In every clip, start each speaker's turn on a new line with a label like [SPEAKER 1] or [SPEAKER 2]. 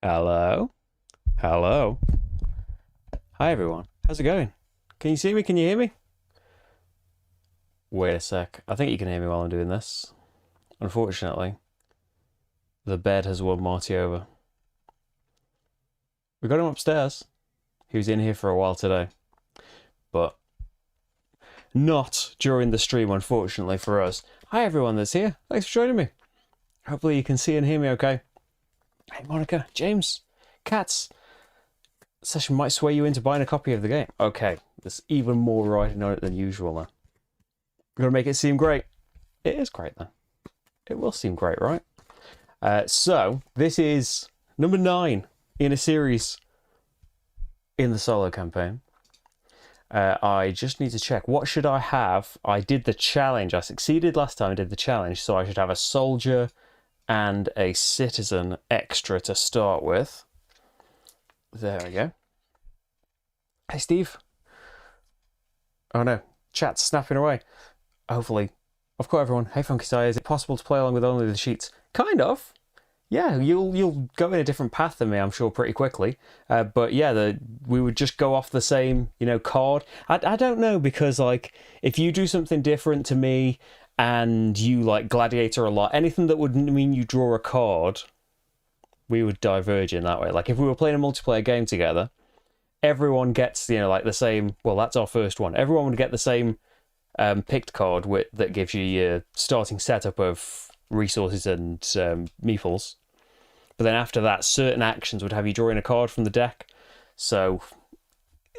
[SPEAKER 1] Hello? Hello? Hi everyone. How's it going? Can you see me? Can you hear me? Wait a sec. I think you can hear me while I'm doing this. Unfortunately, the bed has won Marty over. We got him upstairs. He was in here for a while today. But not during the stream, unfortunately, for us. Hi everyone that's here. Thanks for joining me. Hopefully you can see and hear me okay. Hey Monica, James, Cats. Session might sway you into buying a copy of the game. Okay, there's even more writing on it than usual now. Gonna make it seem great. It is great then. It will seem great, right? So this is number 9 in a series in the solo campaign. I just need to check. What should I have? I did the challenge. I succeeded last time I did the challenge, so I should have a soldier and a citizen extra to start with. There we go. Hey, Steve. Oh no, chat's snapping away. Hopefully, I've got everyone. Hey, Funky Sire, is it possible to play along with only the sheets? Kind of. Yeah, you'll go in a different path than me, I'm sure, pretty quickly. But yeah, we would just go off the same, card. I don't know, because like if you do something different to me and you like Gladiator a lot, anything that would mean you draw a card, we would diverge in that way. Like if we were playing a multiplayer game together, everyone gets like the same. Well, that's our first one. Everyone would get the same picked card that gives you your starting setup of resources and meeples. But then after that, certain actions would have you draw in a card from the deck. So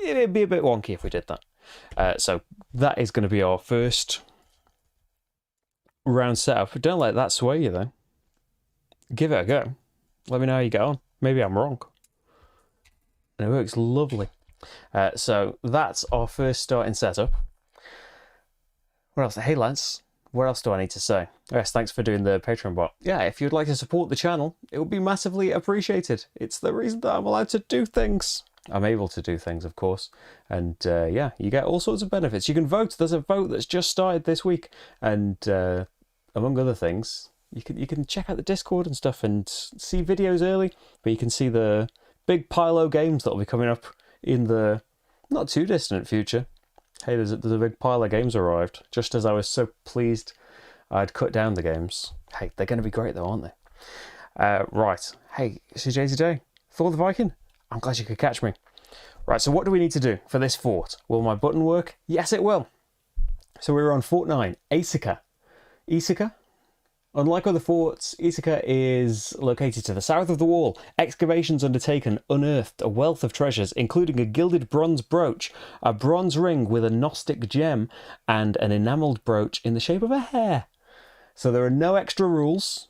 [SPEAKER 1] it'd be a bit wonky if we did that. So that is going to be our first round setup. Don't let that sway you though. Give it a go. Let me know how you get on. Maybe I'm wrong. And it works lovely. So that's our first starting setup. What else? Hey Lance, what else do I need to say? Yes, thanks for doing the Patreon bot. Yeah, if you'd like to support the channel, it would be massively appreciated. It's the reason that I'm allowed to do things. I'm able to do things, of course. And yeah, you get all sorts of benefits. You can vote. There's a vote that's just started this week. And among other things, you can check out the Discord and stuff and see videos early. But you can see the big pile of games that'll be coming up in the not too distant future. Hey, there's a big pile of games arrived, just as I was so pleased I'd cut down the games. Hey, they're going to be great though, aren't they? Right. Hey, CJ today. Thor the Viking? I'm glad you could catch me. Right, so what do we need to do for this fort? Will my button work? Yes, it will. So we're on Fort 9, Aesica. Aesica? Unlike other forts, Aesica is located to the south of the wall. Excavations undertaken unearthed a wealth of treasures, including a gilded bronze brooch, a bronze ring with a Gnostic gem, and an enamelled brooch in the shape of a hare. So there are no extra rules.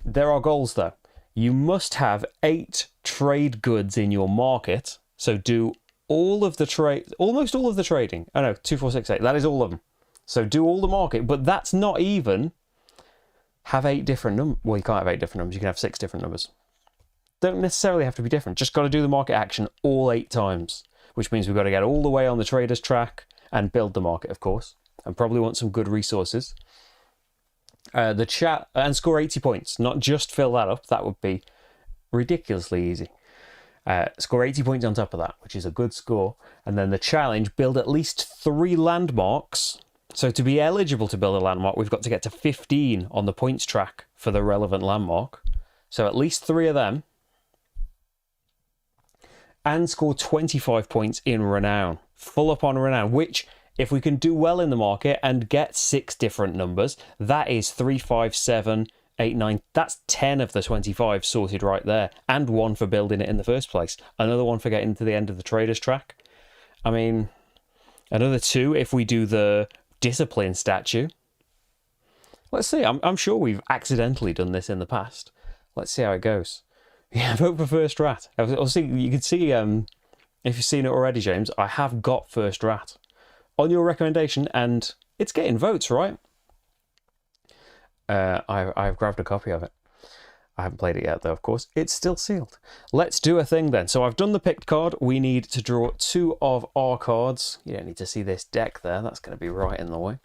[SPEAKER 1] There are goals, though. You must have 8 trade goods in your market, so do all of the trade, almost all of the trading. Oh no, 2, 4, 6, 8. That is all of them. So do all the market, but that's not even have 8 different numbers. Well, you can't have 8 different numbers. You can have 6 different numbers. Don't necessarily have to be different. Just got to do the market action all 8 times, which means we've got to get all the way on the trader's track and build the market, of course, and probably want some good resources. The chat and score 80 points. Not just fill that up. That would be ridiculously easy. Score 80 points on top of that, which is a good score. And then the challenge: build at least 3 landmarks. So to be eligible to build a landmark, we've got to get to 15 on the points track for the relevant landmark. So at least 3 of them. And score 25 points in Renown. Full up on Renown, which, if we can do well in the market and get 6 different numbers, that is 3, 5, 7, 8, 9. That's 10 of the 25 sorted right there. And 1 for building it in the first place. Another 1 for getting to the end of the trader's track. I mean, another 2 if we do the discipline statue. Let's see. I'm sure we've accidentally done this in the past. Let's see how it goes. Yeah, vote for first rat. I'll see. You can see if you've seen it already, James. I have got first rat on your recommendation, and it's getting votes, right? I've grabbed a copy of it. I haven't played it yet, though. Of course, it's still sealed. Let's do a thing then. So I've done the picked card. We need to draw 2 of our cards. You don't need to see this deck there. That's going to be right in the way.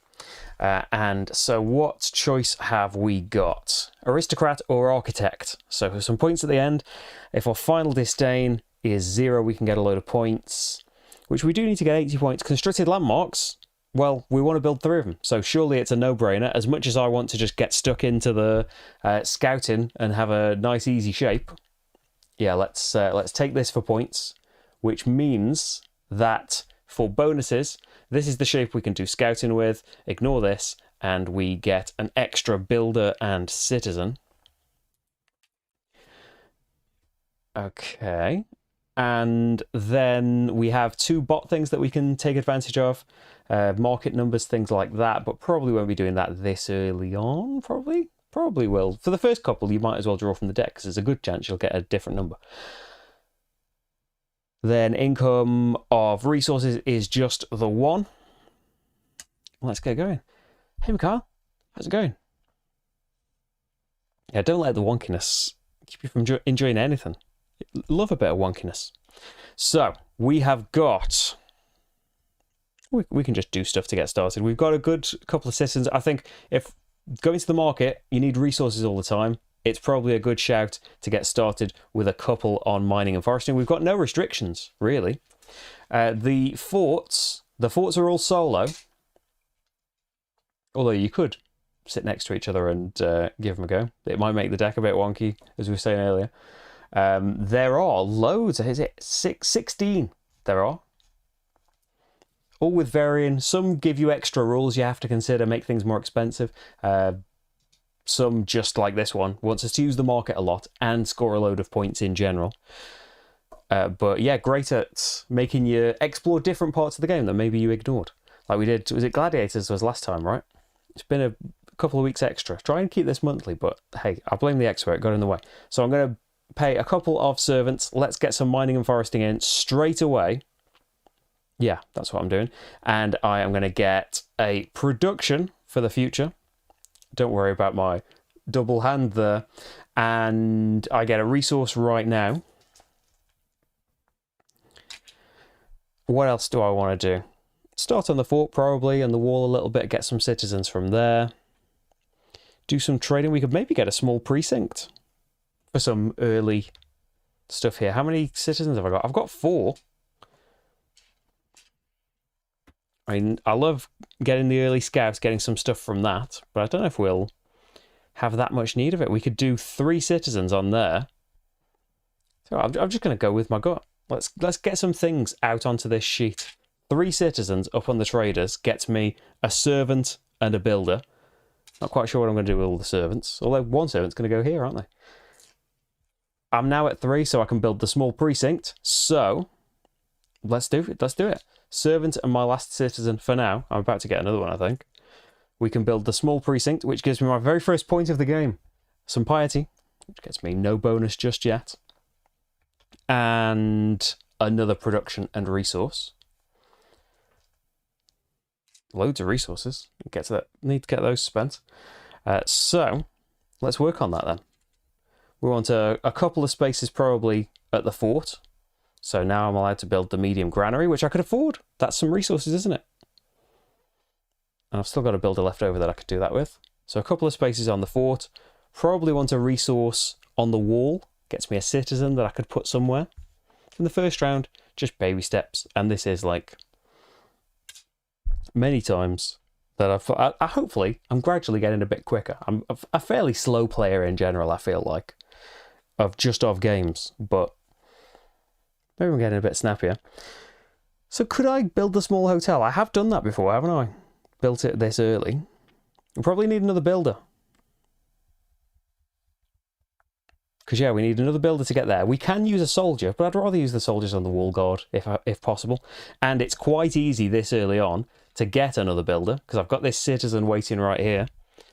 [SPEAKER 1] And so what choice have we got? Aristocrat or architect? So for some points at the end, if our final disdain is 0, we can get a load of points, which we do need to get 80 points. Constructed landmarks, well, we want to build 3 of them, so surely it's a no-brainer. As much as I want to just get stuck into the scouting and have a nice easy shape, yeah, let's take this for points, which means that for bonuses, this is the shape we can do scouting with. Ignore this, and we get an extra builder and citizen. Okay. And then we have 2 bot things that we can take advantage of. Market numbers, things like that, but probably won't be doing that this early on, probably. Probably will. For the first couple, you might as well draw from the deck, because there's a good chance you'll get a different number. Then income of resources is just the 1. Let's get going. Hey, Mikhail. How's it going? Yeah, don't let the wonkiness keep you from enjoying anything. Love a bit of wonkiness. So, we have got... We can just do stuff to get started. We've got a good couple of citizens. I think if going to the market, you need resources all the time. It's probably a good shout to get started with a couple on mining and foresting. We've got no restrictions, really. The forts are all solo. Although you could sit next to each other and give them a go. It might make the deck a bit wonky, as we were saying earlier. There are loads. Is it 16? There are. All with varying. Some give you extra rules you have to consider, make things more expensive. Some, just like this one, wants us to use the market a lot and score a load of points in general. But yeah, great at making you explore different parts of the game that maybe you ignored. Like we did, was it Gladiators was last time, right? It's been a couple of weeks extra. Try and keep this monthly, but hey, I blame the expert, it got in the way. So I'm going to pay a couple of servants. Let's get some mining and foresting in straight away. Yeah, that's what I'm doing. And I am going to get a production for the future. Don't worry about my double hand there. And I get a resource right now. What else do I want to do? Start on the fort probably, and the wall a little bit, get some citizens from there. Do some trading. We could maybe get a small precinct for some early stuff here. How many citizens have I got? I've got 4. I mean, I love getting the early scouts, getting some stuff from that, but I don't know if we'll have that much need of it. We could do 3 citizens on there. So I'm just going to go with my gut. Let's get some things out onto this sheet. 3 citizens up on the traders gets me a servant and a builder. Not quite sure what I'm going to do with all the servants. Although 1 servant's going to go here, aren't they? I'm now at 3, so I can build the small precinct. So let's do it. Let's do it. Servant and my last citizen for now. I'm about to get another one, I think. We can build the small precinct, which gives me my very first point of the game. Some piety, which gets me no bonus just yet. And another production and resource. Loads of resources. Get to that. Need to get those spent. So let's work on that then. We want a couple of spaces probably at the fort. So now I'm allowed to build the medium granary, which I could afford. That's some resources, isn't it? And I've still got a builder left over that I could do that with. So a couple of spaces on the fort. Probably want a resource on the wall. Gets me a citizen that I could put somewhere. In the first round, just baby steps. And this is like many times that I hopefully, I'm gradually getting a bit quicker. I'm a fairly slow player in general, I feel like, of games, but maybe I'm getting a bit snappier. So could I build the small hotel? I have done that before, haven't I? Built it this early. We'll probably need another builder. Because yeah, we need another builder to get there. We can use a soldier, but I'd rather use the soldiers on the wall guard if possible. And it's quite easy this early on to get another builder, because I've got this citizen waiting right here.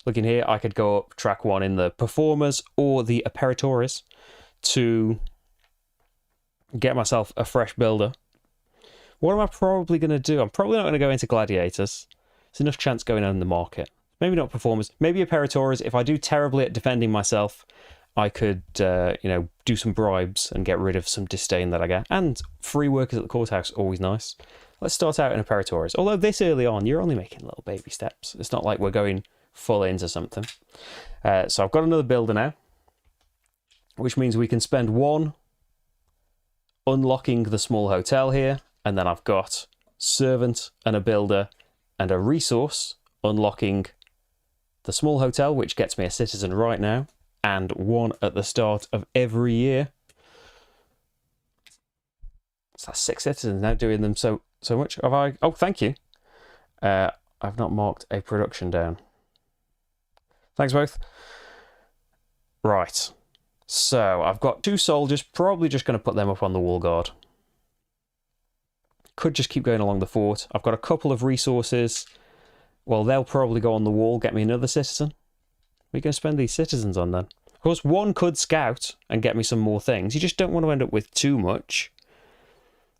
[SPEAKER 1] Looking here, I could go up track 1 in the performers or the apparitores to get myself a fresh builder. What am I probably going to do? I'm probably not going to go into gladiators. There's enough chance going on in the market. Maybe not performers. Maybe apparitores. If I do terribly at defending myself, I could, do some bribes and get rid of some disdain that I get. And free workers at the courthouse, always nice. let's start out in a Parasaurus. Although this early on, you're only making little baby steps. It's not like we're going full into something. So I've got another builder now, which means we can spend 1 unlocking the small hotel here, and then I've got servant and a builder and a resource unlocking the small hotel, which gets me a citizen right now, and 1 at the start of every year. So that's 6 citizens now, doing them so much. Have I? Oh, thank you. I've not marked a production down. Thanks both. Right. So I've got 2 soldiers, probably just going to put them up on the wall guard. Could just keep going along the fort. I've got a couple of resources. Well, they'll probably go on the wall, get me another citizen. What are you going to spend these citizens on then? Of course, 1 could scout and get me some more things. You just don't want to end up with too much,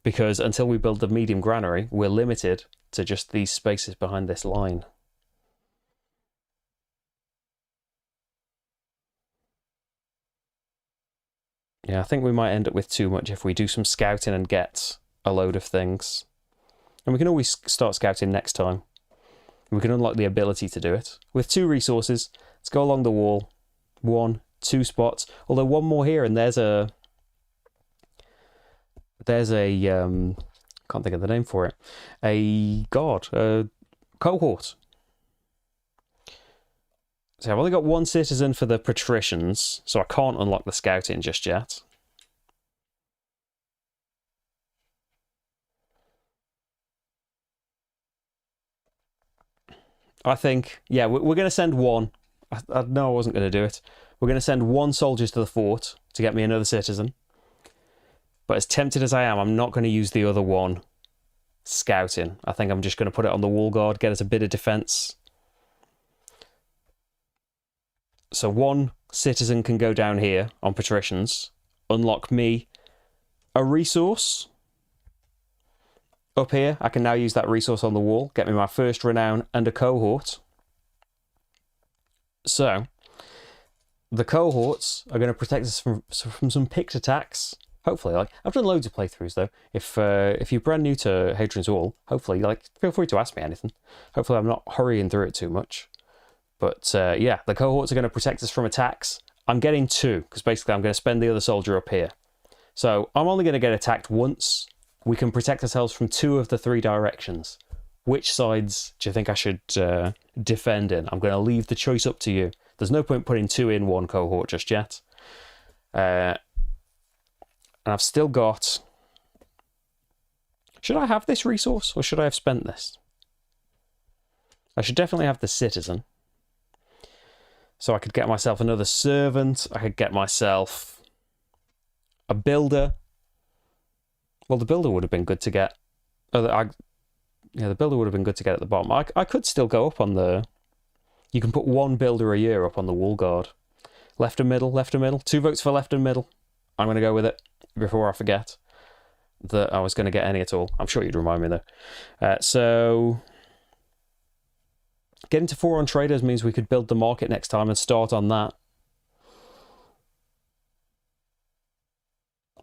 [SPEAKER 1] because until we build the medium granary, we're limited to just these spaces behind this line. Yeah, I think we might end up with too much if we do some scouting and get a load of things. And we can always start scouting next time. We can unlock the ability to do it. With 2 resources, let's go along the wall. 1, 2 spots. Although 1 more here, and there's a can't think of the name for it. A cohort. So I've only got 1 citizen for the patricians, so I can't unlock the scouting just yet. I think, yeah, we're going to send 1. I know I wasn't going to do it. We're going to send 1 soldier to the fort to get me another citizen. But as tempted as I am, I'm not going to use the other 1 scouting. I think I'm just going to put it on the wall guard, get us a bit of defense. So 1 citizen can go down here on patricians, unlock me a resource. Up here, I can now use that resource on the wall, get me my first renown and a cohort. So, the cohorts are going to protect us from some picked attacks. Hopefully, like, I've done loads of playthroughs though. If you're brand new to Hadrian's Wall, hopefully, like, feel free to ask me anything. Hopefully I'm not hurrying through it too much. But yeah, the cohorts are going to protect us from attacks. I'm getting 2, because basically I'm going to spend the other soldier up here. So I'm only going to get attacked once. We can protect ourselves from 2 of the 3 directions. Which sides do you think I should defend in? I'm going to leave the choice up to you. There's no point putting 2 in 1 cohort just yet. And I've still got... Should I have this resource, or should I have spent this? I should definitely have the citizen. So I could get myself another servant. I could get myself a builder. Well, the builder would have been good to get. Yeah, the builder would have been good to get at the bottom. I could still go up on the... You can put 1 builder a year up on the wall guard. Left and middle, left and middle. 2 votes for left and middle. I'm going to go with it before I forget that I was going to get any at all. I'm sure you'd remind me though. So... Getting to 4 on traders means we could build the market next time and start on that.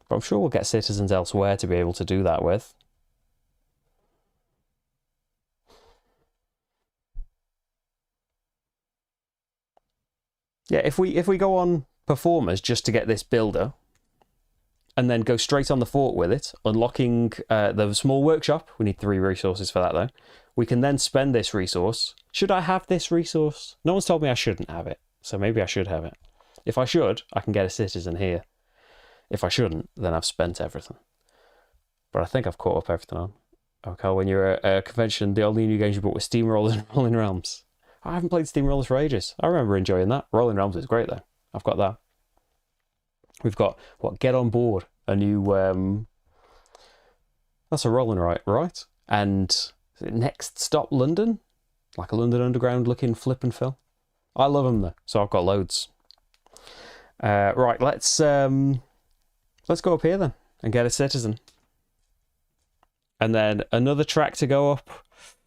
[SPEAKER 1] But I'm sure we'll get citizens elsewhere to be able to do that with. Yeah, if we go on performers just to get this builder, and then go straight on the fort with it, unlocking the small workshop. We need 3 resources for that though. We can then spend this resource. Should I have this resource? No one's told me I shouldn't have it, so maybe I should have it. If I should, I can get a citizen here. If I shouldn't, then I've spent everything. But I think I've caught up everything on. Okay, when you're at a convention, the only new games you bought were Steamrollers and Rolling Realms. I haven't played Steamrollers for ages. I remember enjoying that. Rolling Realms is great though. I've got that. We've got, what, Get On Board, a new... That's a rolling right? And is it Next Stop London? Like a London Underground looking flip and fill. I love them though, so I've got loads. Right, let's go up here then and get a citizen. And then another track to go up.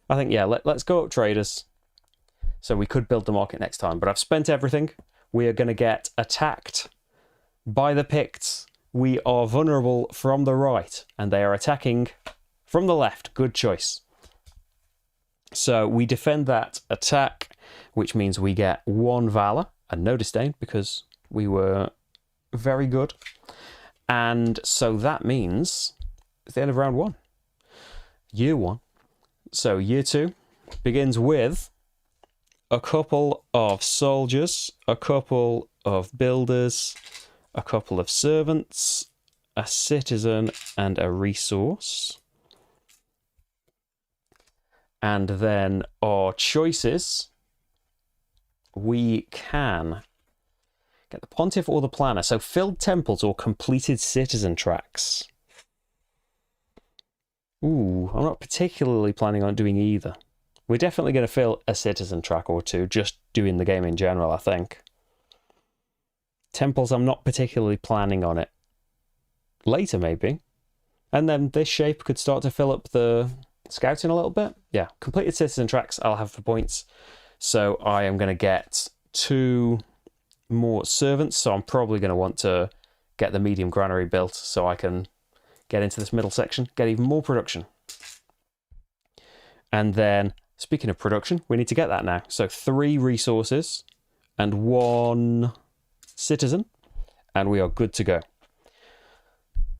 [SPEAKER 1] I think, yeah, let's go up traders. So we could build the market next time, but I've spent everything. We are going to get attacked by the Picts. We are vulnerable from the right, and they are attacking from the left. Good choice. So we defend that attack, which means we get 1 Valor and no Disdain because we were very good. And so that means it's the end of round 1. Year 1. So year 2 begins with a couple of soldiers, a couple of builders, a couple of servants, a citizen, and a resource. And then our choices, we can get the Pontiff or the Planner. So filled temples or completed citizen tracks. Ooh, I'm not particularly planning on doing either. We're definitely going to fill a citizen track or 2, just doing the game in general, I think. Temples, I'm not particularly planning on it. Later, maybe. And then this shape could start to fill up the scouting a little bit. Yeah, completed citizen tracks I'll have for points. So I am going to get 2 more servants. So I'm probably going to want to get the medium granary built so I can get into this middle section, get even more production. And then, speaking of production, we need to get that now. So 3 resources and 1 citizen, and we are good to go.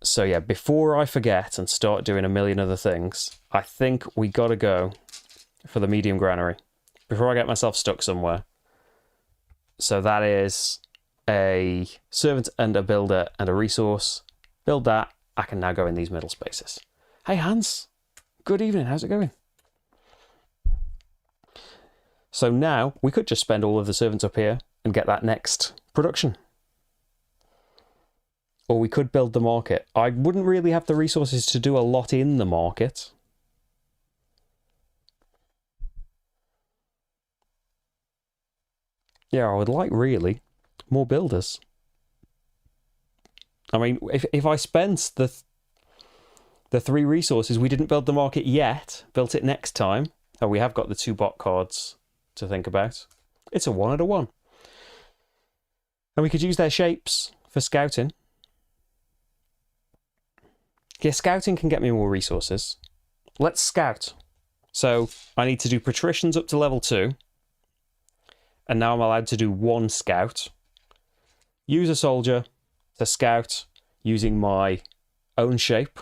[SPEAKER 1] So yeah, before I forget and start doing a million other things, I think we got to go for the medium granary before I get myself stuck somewhere. So that is a servant and a builder and a resource. Build that. I can now go in these middle spaces. Hey Hans, good evening, how's it going? So now we could just spend all of the servants up here and get that next production. Or we could build the market. I wouldn't really have the resources to do a lot in the market. Yeah, I would like really more builders. I mean, if I spent the 3 resources, we didn't build the market yet, built it next time. Oh, we have got the 2 bot cards to think about. It's a 1 and a 1. And we could use their shapes for scouting. Yeah, scouting can get me more resources. Let's scout. So I need to do patricians up to level 2. And now I'm allowed to do 1 scout. Use a soldier to scout using my own shape.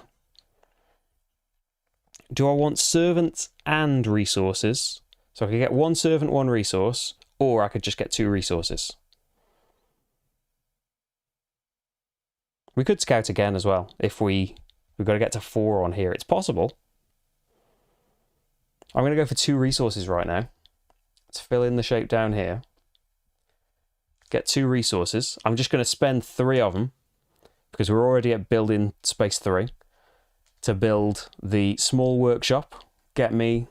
[SPEAKER 1] Do I want servants and resources? So I could get 1 servant, 1 resource, or I could just get 2 resources. We could scout again as well if we've got to get to 4 on here. It's possible. I'm going to go for 2 resources right now. Let's fill in the shape down here. Get 2 resources. I'm just going to spend 3 of them because we're already at building space 3 to build the small workshop. Get me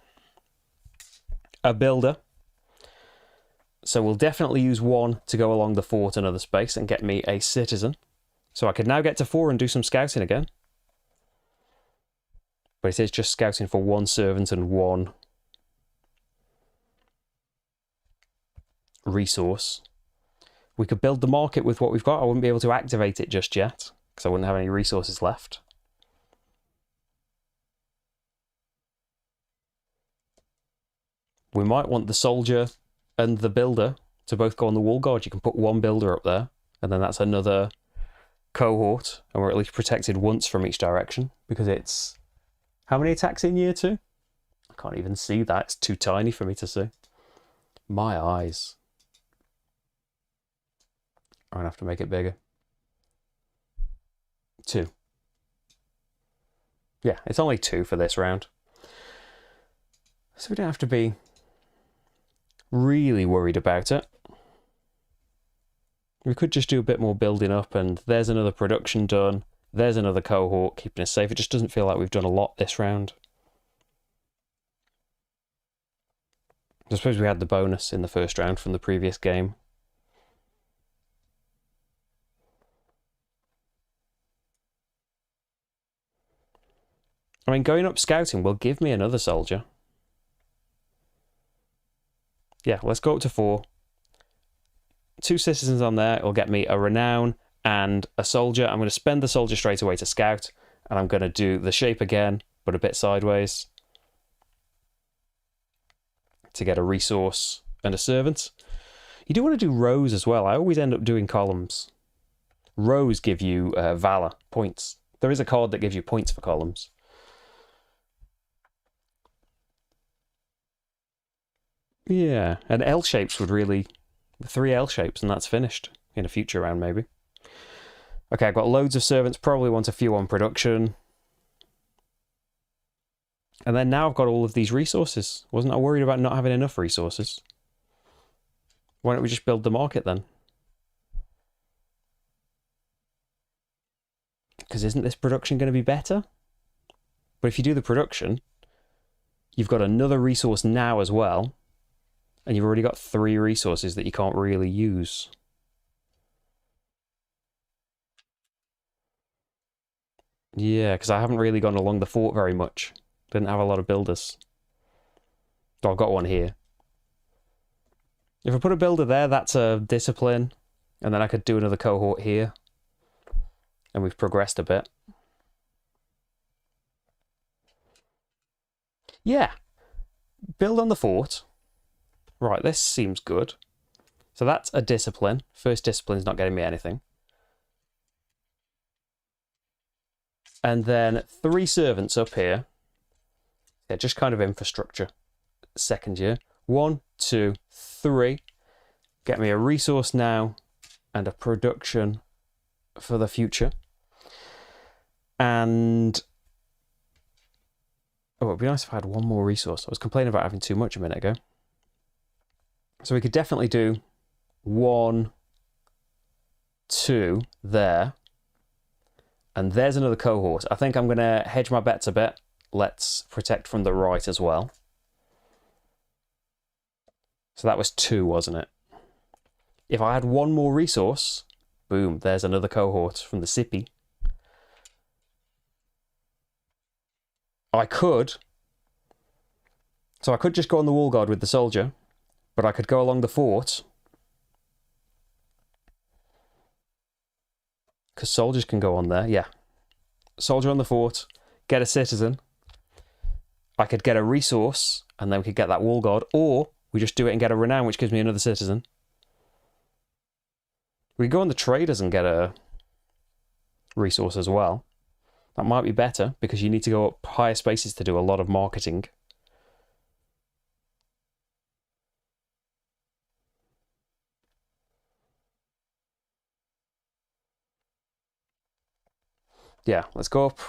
[SPEAKER 1] a builder. So we'll definitely use 1 to go along the fort another space and get me a citizen. So I could now get to 4 and do some scouting again. But it is just scouting for 1 servant and 1 resource. We could build the market with what we've got. I wouldn't be able to activate it just yet because I wouldn't have any resources left. We might want the soldier and the builder to both go on the wall guard. You can put 1 builder up there, and then that's another cohort, and we're at least protected once from each direction because it's... How many attacks in year 2? I can't even see that. It's too tiny for me to see. My eyes. I'm going to have to make it bigger. 2. Yeah, it's only 2 for this round. So we don't have to be really worried about it. We could just do a bit more building up, and there's another production done. There's another cohort keeping us safe. It just doesn't feel like we've done a lot this round. I suppose we had the bonus in the first round from the previous game. I mean, going up scouting will give me another soldier. Yeah, let's go up to 4. 2 citizens on there. It'll get me a renown and a soldier. I'm going to spend the soldier straight away to scout, and I'm going to do the shape again, but a bit sideways, to get a resource and a servant. You do want to do rows as well. I always end up doing columns. Rows give you valor points. There is a card that gives you points for columns. Yeah, and L shapes would really... 3 L shapes and that's finished. In a future round, maybe. Okay, I've got loads of servants. Probably want a few on production. And then now I've got all of these resources. Wasn't I worried about not having enough resources? Why don't we just build the market then? Because isn't this production going to be better? But if you do the production, you've got another resource now as well. And you've already got 3 resources that you can't really use. Yeah, because I haven't really gone along the fort very much. Didn't have a lot of builders. Oh, I've got one here. If I put a builder there, that's a discipline. And then I could do another cohort here. And we've progressed a bit. Yeah. Build on the fort. Right, this seems good. So that's a discipline. First discipline's not getting me anything. And then 3 servants up here. Yeah, just kind of infrastructure. Second year. 1, 2, 3. Get me a resource now and a production for the future. And... oh, it'd be nice if I had one more resource. I was complaining about having too much a minute ago. So we could definitely do 1, 2 there. And there's another cohort. I think I'm going to hedge my bets a bit. Let's protect from the right as well. So that was 2, wasn't it? If I had one more resource, boom, there's another cohort from the Sippy. I could. So I could just go on the wall guard with the soldier, but I could go along the fort. Because soldiers can go on there, yeah. Soldier on the fort, get a citizen. I could get a resource, and then we could get that wall guard, or we just do it and get a renown, which gives me another citizen. We could go on the traders and get a resource as well. That might be better, because you need to go up higher spaces to do a lot of marketing. Yeah, let's go up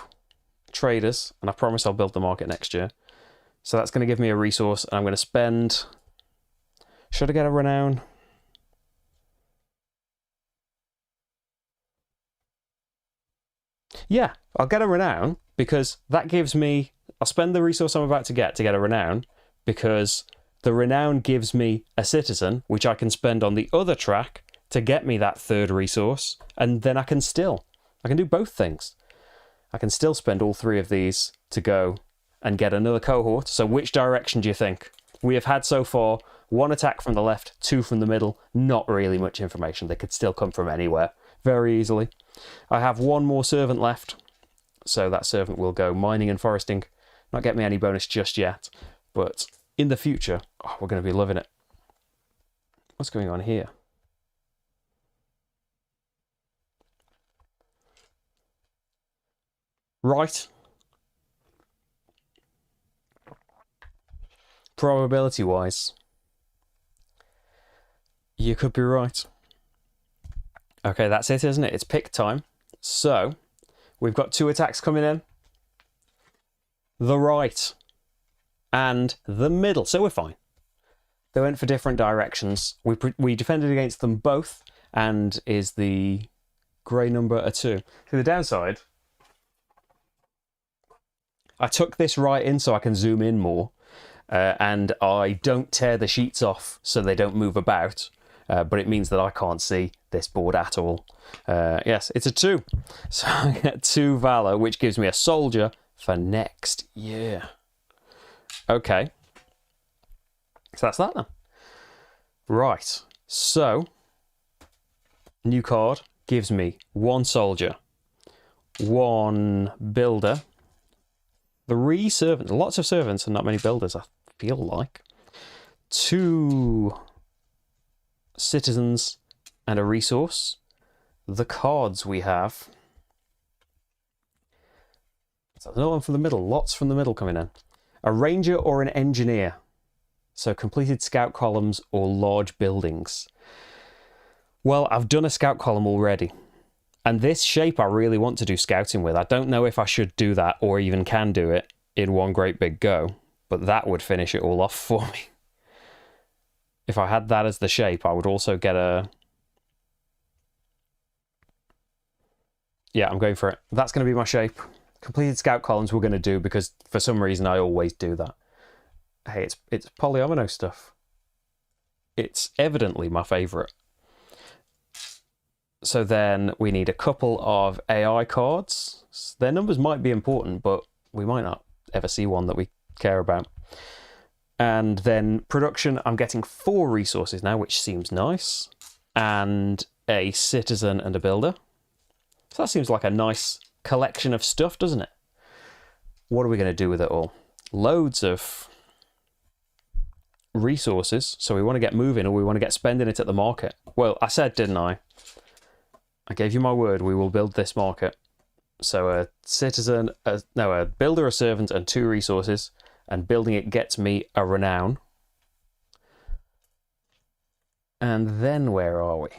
[SPEAKER 1] traders, and I promise I'll build the market next year. So that's going to give me a resource, and I'm going to spend... should I get a renown? Yeah, I'll get a renown, because that gives me... I'll spend the resource I'm about to get a renown, because the renown gives me a citizen, which I can spend on the other track to get me that 3rd resource, and then I can do both things. I can still spend all 3 of these to go and get another cohort. So which direction do you think? We have had so far 1 attack from the left, 2 from the middle. Not really much information. They could still come from anywhere very easily. I have 1 more servant left. So that servant will go mining and foresting. Not get me any bonus just yet. But in the future, oh, we're going to be loving it. What's going on here? Right. Probability-wise, you could be right. Okay, that's it, isn't it? It's pick time. So, we've got 2 attacks coming in. The right and the middle. So we're fine. They went for different directions. We defended against them both, and is the grey number a 2. So the downside... I took this right in so I can zoom in more, and I don't tear the sheets off so they don't move about, but it means that I can't see this board at all. Yes, it's a 2. So I get 2 Valor, which gives me a soldier for next year. Okay. So that's that then. Right. So, new card gives me 1 soldier, 1 builder. 3 servants, lots of servants and not many builders, I feel like. 2 citizens and a resource. The cards we have. So another one from the middle, lots from the middle coming in. A ranger or an engineer. So completed scout columns or large buildings. Well, I've done a scout column already. And this shape I really want to do scouting with. I don't know if I should do that or even can do it in one great big go. But that would finish it all off for me. If I had that as the shape, I would also get a... Yeah, I'm going for it. That's going to be my shape. Completed scout columns we're going to do because for some reason I always do that. Hey, it's polyomino stuff. It's evidently my favourite. So then we need a couple of AI cards. Their numbers might be important, but we might not ever see one that we care about. And then production, I'm getting 4 resources now, which seems nice. And a citizen and a builder. So that seems like a nice collection of stuff, doesn't it? What are we going to do with it all? Loads of resources. So we want to get moving or we want to get spending it at the market. Well, I said, didn't I? I gave you my word, we will build this market. So a citizen, a builder, a servant, and 2 resources. And building it gets me a renown. And then where are we?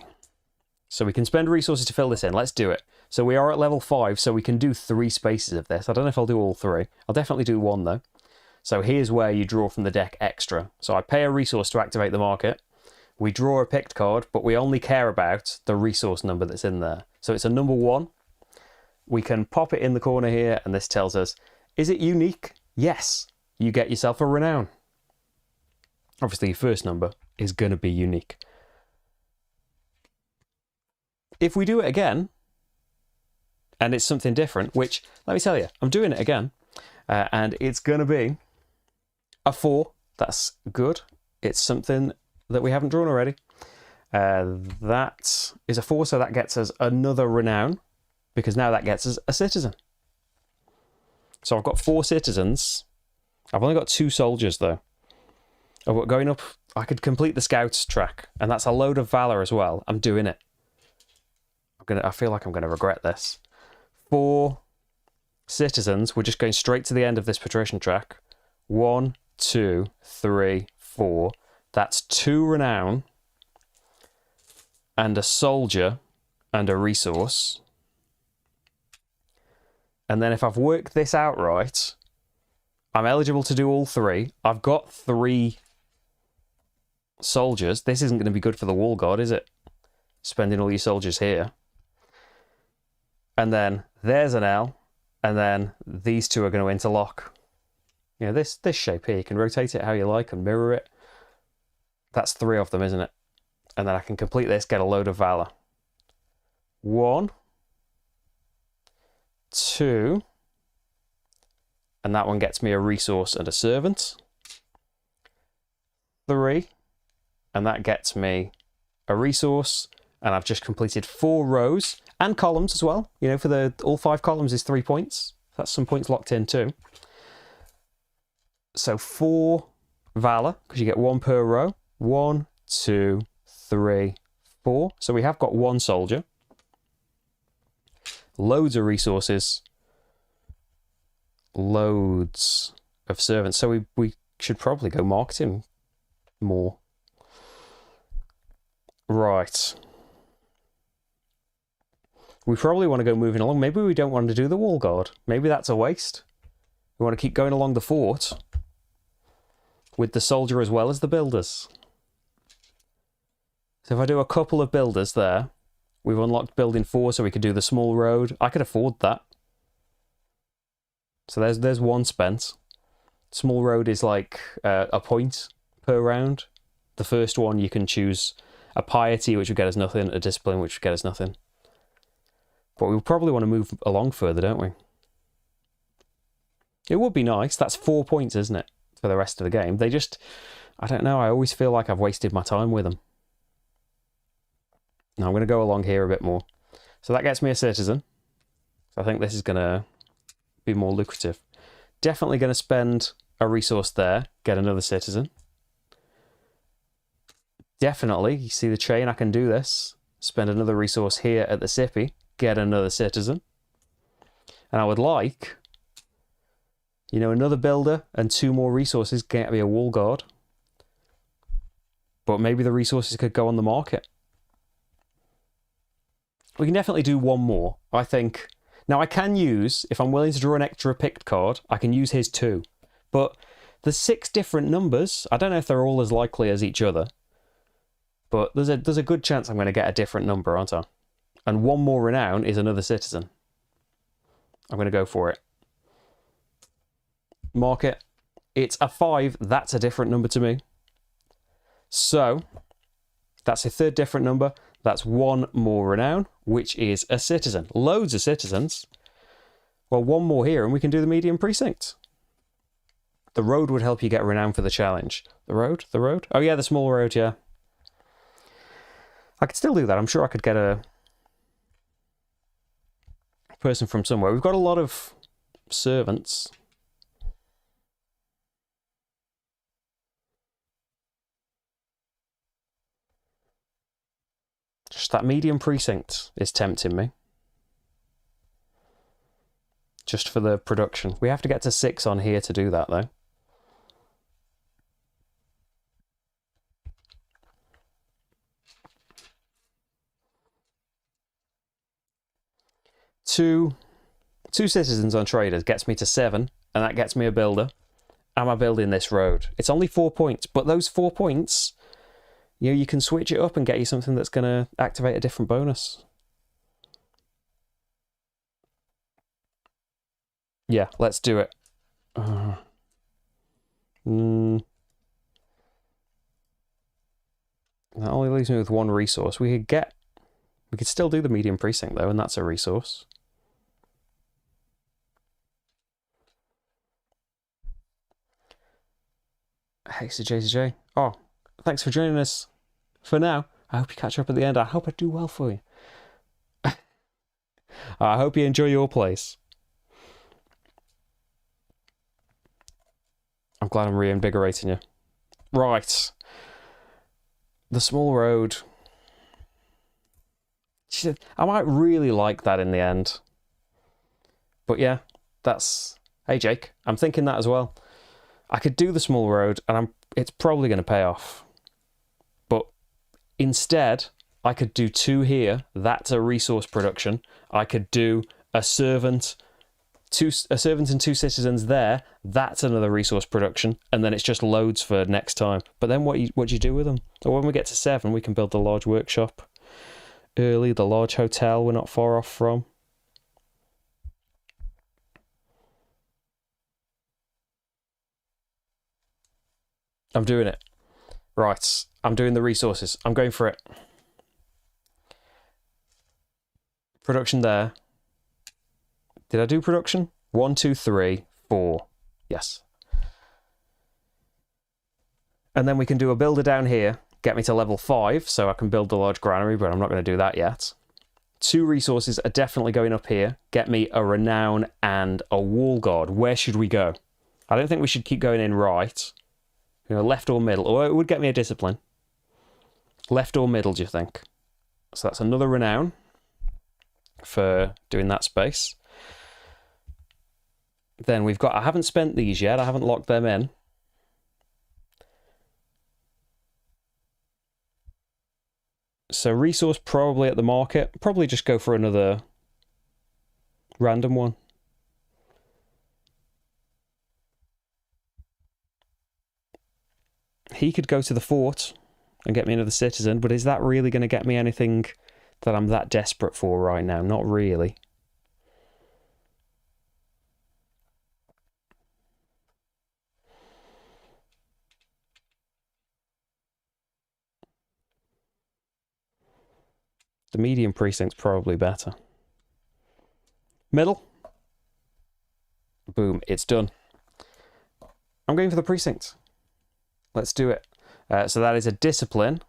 [SPEAKER 1] So we can spend resources to fill this in. Let's do it. So we are at level 5, so we can do 3 spaces of this. I don't know if I'll do all 3. I'll definitely do 1 though. So here's where you draw from the deck extra. So I pay a resource to activate the market. We draw a picked card, but we only care about the resource number that's in there. So it's a number 1. We can pop it in the corner here, and this tells us, is it unique? Yes. You get yourself a renown. Obviously, your first number is going to be unique. If we do it again, and it's something different, which, let me tell you, I'm doing it again, and it's going to be a 4. That's good. It's something that we haven't drawn already. That is a 4, so that gets us another renown, because now that gets us a citizen. So I've got 4 citizens. I've only got 2 soldiers, though. Oh, going up, I could complete the scouts track, and that's a load of valor as well. I'm doing it. I feel like I'm going to regret this. 4 citizens. We're just going straight to the end of this patrician track. 1, 2, 3, 4. That's 2 renown, and a soldier, and a resource. And then if I've worked this out right, I'm eligible to do all 3. I've got 3 soldiers. This isn't going to be good for the wall guard, is it? Spending all your soldiers here. And then there's an L, and then these 2 are going to interlock. You know, this shape here, you can rotate it how you like and mirror it. That's 3 of them, isn't it? And then I can complete this, get a load of valor. 1, 2, and that one gets me a resource and a servant. 3, and that gets me a resource, and I've just completed 4 rows and columns as well. You know, for all 5 columns is 3 points. That's some points locked in too. So 4 valor, because you get 1 per row. 1, 2, 3, 4. So we have got 1 soldier. Loads of resources. Loads of servants. So we should probably go marketing more. Right. We probably want to go moving along. Maybe we don't want to do the wall guard. Maybe that's a waste. We want to keep going along the fort with the soldier as well as the builders. So if I do a couple of builders there, we've unlocked building 4 so we could do the small road. I could afford that. So there's 1 spent. Small road is like a point per round. The first one you can choose a piety, which would get us nothing, a discipline, which would get us nothing. But we probably want to move along further, don't we? It would be nice. That's 4 points, isn't it, for the rest of the game? They just, I don't know, I always feel like I've wasted my time with them. Now I'm going to go along here a bit more. So that gets me a citizen. So I think this is going to be more lucrative. Definitely going to spend a resource there, get another citizen. Definitely, you see the chain, I can do this. Spend another resource here at the Sippy, get another citizen. And I would like, you know, another builder and 2 more resources, get me a wall guard. But maybe the resources could go on the market. We can definitely do 1 more, I think. Now, I can use, if I'm willing to draw an extra picked card, I can use his 2. But there's 6 different numbers. I don't know if they're all as likely as each other. But there's a good chance I'm going to get a different number, aren't I? And 1 more renown is another citizen. I'm going to go for it. Mark it. It's a 5. That's a different number to me. So, that's a 3rd different number. That's 1 more renown, which is a citizen. Loads of citizens. Well, 1 more here, and we can do the medium precinct. The road would help you get renown for the challenge. The road? The road? Oh, yeah, the small road, yeah. I could still do that. I'm sure I could get a person from somewhere. We've got a lot of servants. Just that medium precinct is tempting me. Just for the production. We have to get to 6 on here to do that, though. Two citizens on traders gets me to 7, and that gets me a builder. Am I building this road? It's only 4 points, but those 4 points, you know, you can switch it up and get you something that's going to activate a different bonus. Yeah, let's do it. That only leaves me with 1 resource. We could still do the medium precinct, though, and that's a resource. Hey, CJ. Oh, thanks for joining us for now. I hope you catch up at the end. I hope I do well for you. I hope you enjoy your place. I'm glad I'm reinvigorating you. Right. The small road. I might really like that in the end. But yeah, that's... Hey, Jake, I'm thinking that as well. I could do the small road, and it's probably going to pay off. But instead, I could do 2 here. That's a resource production. I could do a servant and 2 citizens there. That's another resource production, and then it's just loads for next time. But then what do you do with them? So when we get to 7, we can build the large workshop early, the large hotel we're not far off from. I'm doing it. Right, I'm doing the resources. I'm going for it. Production there. Did I do production? 1, 2, 3, 4. Yes. And then we can do a builder down here, get me to level 5, so I can build the large granary, but I'm not going to do that yet. 2 resources are definitely going up here. Get me a renown and a wall guard. Where should we go? I don't think we should keep going in right. You know, left or middle. Or it would get me a discipline. Left or middle, do you think? So that's another renown for doing that space. Then we've got... I haven't spent these yet. I haven't locked them in. So resource probably at the market. Probably just go for another random one. He could go to the fort and get me another citizen, but is that really going to get me anything that I'm that desperate for right now? Not really. The medium precinct's probably better. Middle. Boom, it's done. I'm going for the precinct. Let's do it. So that is a discipline.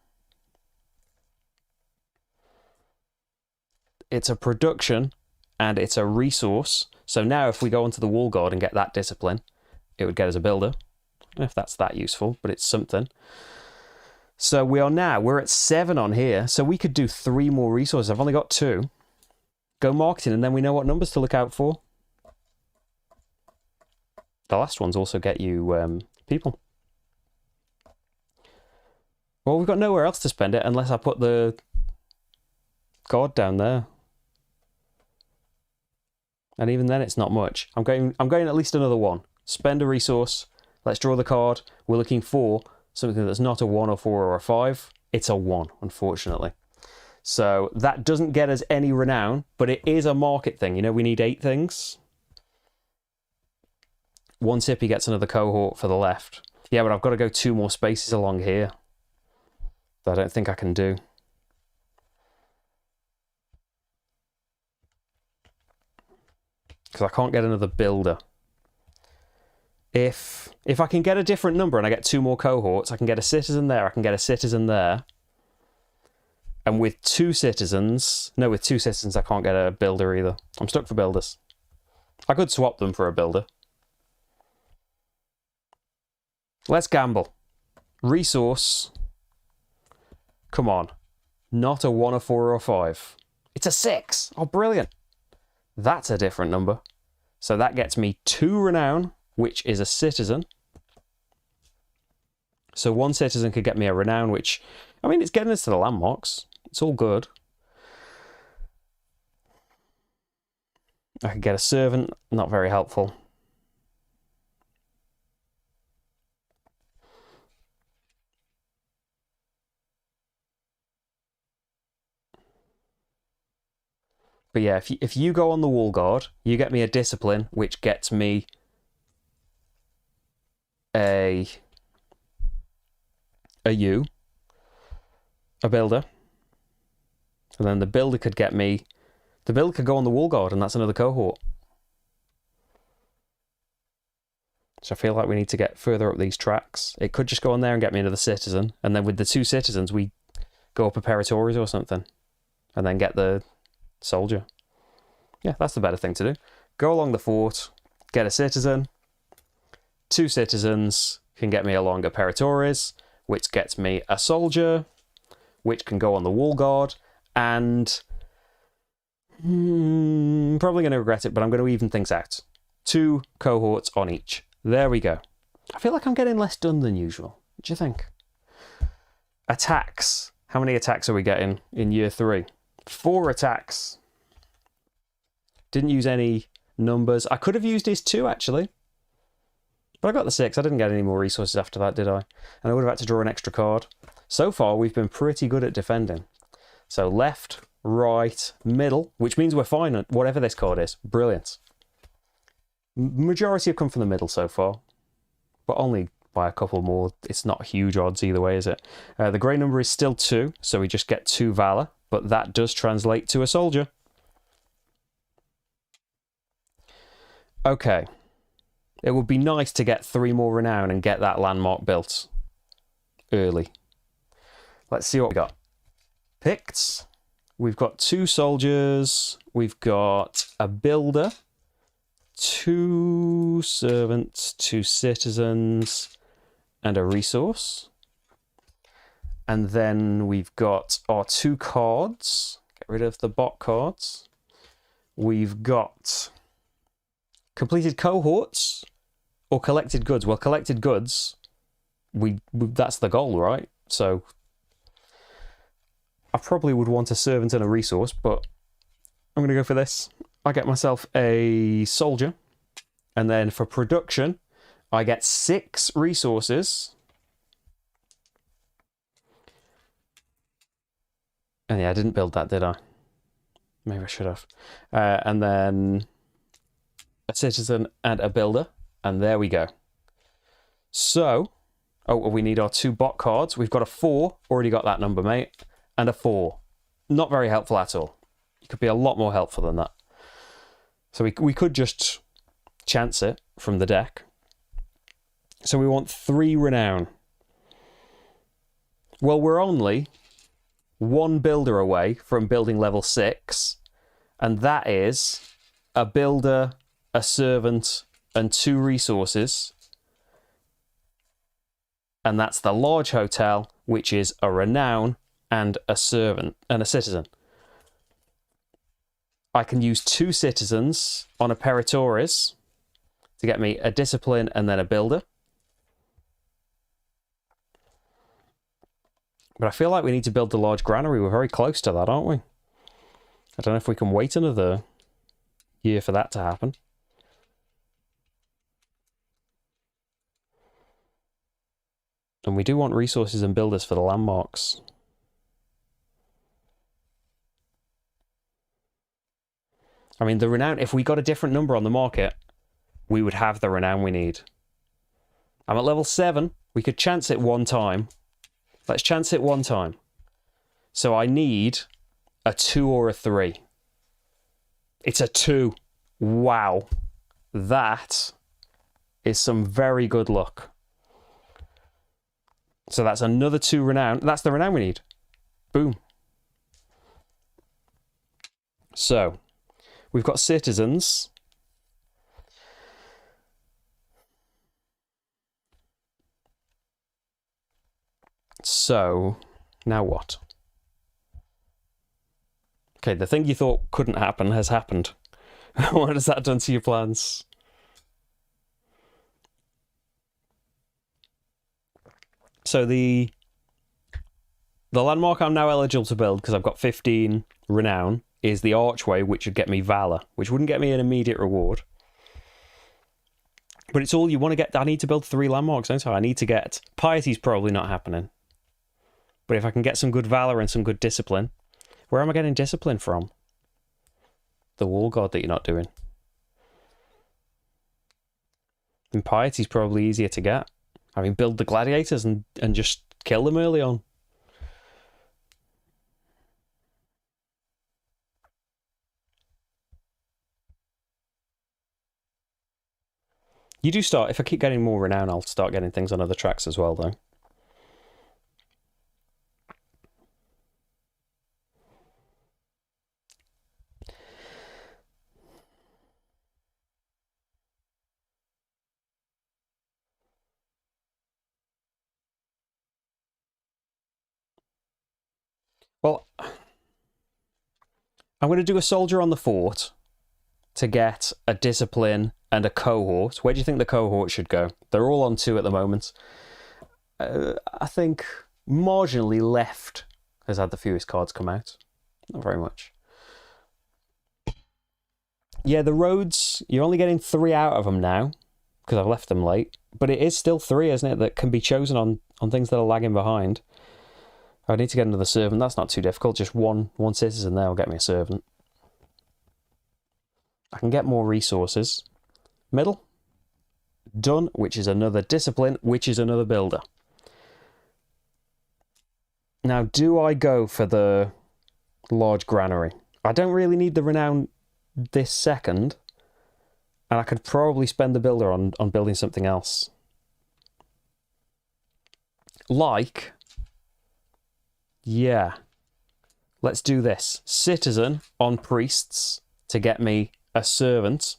[SPEAKER 1] It's a production, and it's a resource. So now if we go onto the wall guard and get that discipline, it would get us a builder. I don't know if that's that useful, but it's something. So we're at 7 on here, so we could do 3 more resources. I've only got 2. Go marketing, and then we know what numbers to look out for. The last ones also get you people. Well, we've got nowhere else to spend it unless I put the guard down there. And even then, it's not much. I'm going at least another 1. Spend a resource. Let's draw the card. We're looking for something that's not a 1 or 4 or a 5. It's a 1, unfortunately. So that doesn't get us any renown, but it is a market thing. You know, we need 8 things. 1 sippy gets another cohort for the left. Yeah, but I've got to go 2 more spaces along here that I don't think I can do. Because I can't get another builder. If I can get a different number and I get 2 more cohorts, I can get a citizen there, I can get a citizen there. And with 2 citizens... No, with 2 citizens I can't get a builder either. I'm stuck for builders. I could swap them for a builder. Let's gamble. Resource. Come on. Not a 1, a 4, or a 5. It's a 6. Oh, brilliant. That's a different number. So that gets me 2 renown, which is a citizen. So 1 citizen could get me a renown, which... I mean, it's getting us to the landmarks. It's all good. I could get a servant. Not very helpful. But yeah, if you go on the wall guard, you get me a discipline, which gets me a builder, and then the builder could get me. The builder could go on the wall guard, and that's another cohort. So I feel like we need to get further up these tracks. It could just go on there and get me another citizen, and then with the 2 citizens, we go up a Peritories or something, and then get the soldier. Yeah, that's the better thing to do. Go along the fort, get a citizen. 2 citizens can get me along a Peritories, which gets me a soldier, which can go on the wall guard, and probably going to regret it, but I'm going to even things out. 2 cohorts on each. There we go. I feel like I'm getting less done than usual. What do you think? Attacks. How many attacks are we getting in year 3? 4 attacks. Didn't use any numbers. I could have used his 2, actually. But I got the 6. I didn't get any more resources after that, did I? And I would have had to draw an extra card. So far, we've been pretty good at defending. So left, right, middle, which means we're fine at whatever this card is. Brilliant. Majority have come from the middle so far. But only by a couple more. It's not huge odds either way, is it? The grey number is still 2, so we just get 2 Valor. But that does translate to a soldier. Okay. It would be nice to get 3 more renown and get that landmark built early. Let's see what we got. Picked. We've got 2 soldiers. We've got a builder. 2 servants. 2 citizens. And a resource. And then we've got our 2 cards. Get rid of the bot cards. We've got completed cohorts or collected goods. Well, collected goods, that's the goal, right? So I probably would want a servant and a resource, but I'm going to go for this. I get myself a soldier, and then for production, I get 6 resources. And yeah, I didn't build that, did I? Maybe I should have. And then a citizen and a builder. And there we go. So, we need our 2 bot cards. We've got a 4. Already got that number, mate. And a 4. Not very helpful at all. It could be a lot more helpful than that. So we could just chance it from the deck. So we want 3 renown. Well, we're only 1 builder away from building level 6. And that is a builder a servant, and 2 resources. And that's the large hotel, which is a renown and a servant and a citizen. I can use 2 citizens on a Peritores to get me a discipline and then a builder. But I feel like we need to build the large granary. We're very close to that, aren't we? I don't know if we can wait another year for that to happen. And we do want resources and builders for the landmarks. I mean, the renown, if we got a different number on the market, we would have the renown we need. I'm at level 7. We could chance it one time. Let's chance it one time. So I need a 2 or a 3. It's a 2. Wow. That is some very good luck. So that's another 2 renown. That's the renown we need. Boom. So, we've got citizens. So, now what? Okay, the thing you thought couldn't happen has happened. What has that done to your plans? So the landmark I'm now eligible to build, because I've got 15 renown, is the archway, which would get me valor, which wouldn't get me an immediate reward. But it's all you want to get. I need to build 3 landmarks, don't I? I need to get... Piety's probably not happening. But if I can get some good valor and some good discipline... Where am I getting discipline from? The wall guard that you're not doing. And piety's probably easier to get. I mean, build the gladiators and just kill them early on. You do start, if I keep getting more renown, I'll start getting things on other tracks as well, though. Well, I'm going to do a soldier on the fort to get a discipline and a cohort. Where do you think the cohort should go? They're all on 2 at the moment. I think marginally left has had the fewest cards come out. Not very much. Yeah, the roads, you're only getting 3 out of them now, because I've left them late. But it is still 3, isn't it, that can be chosen on things that are lagging behind. I need to get another servant. That's not too difficult. Just one citizen there will get me a servant. I can get more resources. Middle. Done, which is another discipline, which is another builder. Now, do I go for the large granary? I don't really need the renown this second. And I could probably spend the builder on building something else. Like... Yeah. Let's do this. Citizen on priests to get me a servant.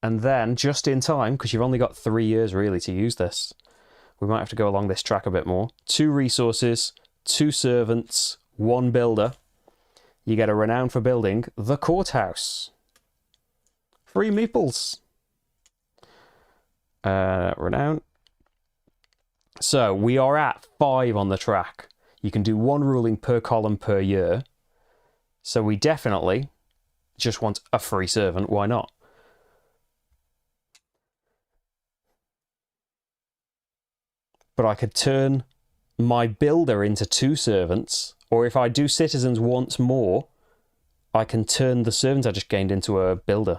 [SPEAKER 1] And then, just in time, because you've only got 3 years really to use this, we might have to go along this track a bit more. 2 resources, 2 servants, 1 builder. You get a renown for building the courthouse. 3 meeples. Renown. So, we are at 5 on the track. You can do 1 ruling per column per year. So we definitely just want a free servant. Why not? But I could turn my builder into 2 servants. Or if I do citizens once more, I can turn the servants I just gained into a builder.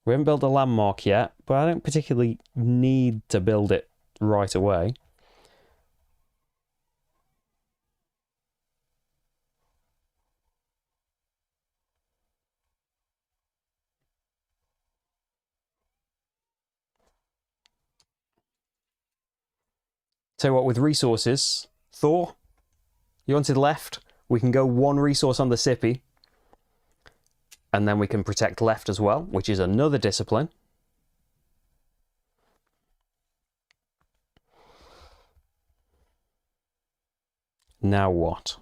[SPEAKER 1] We haven't built a landmark yet, but I don't particularly need to build it right away. Tell you what, with resources, Thor, you wanted left? We can go 1 resource on the Sippy. And then we can protect left as well, which is another discipline. Now what?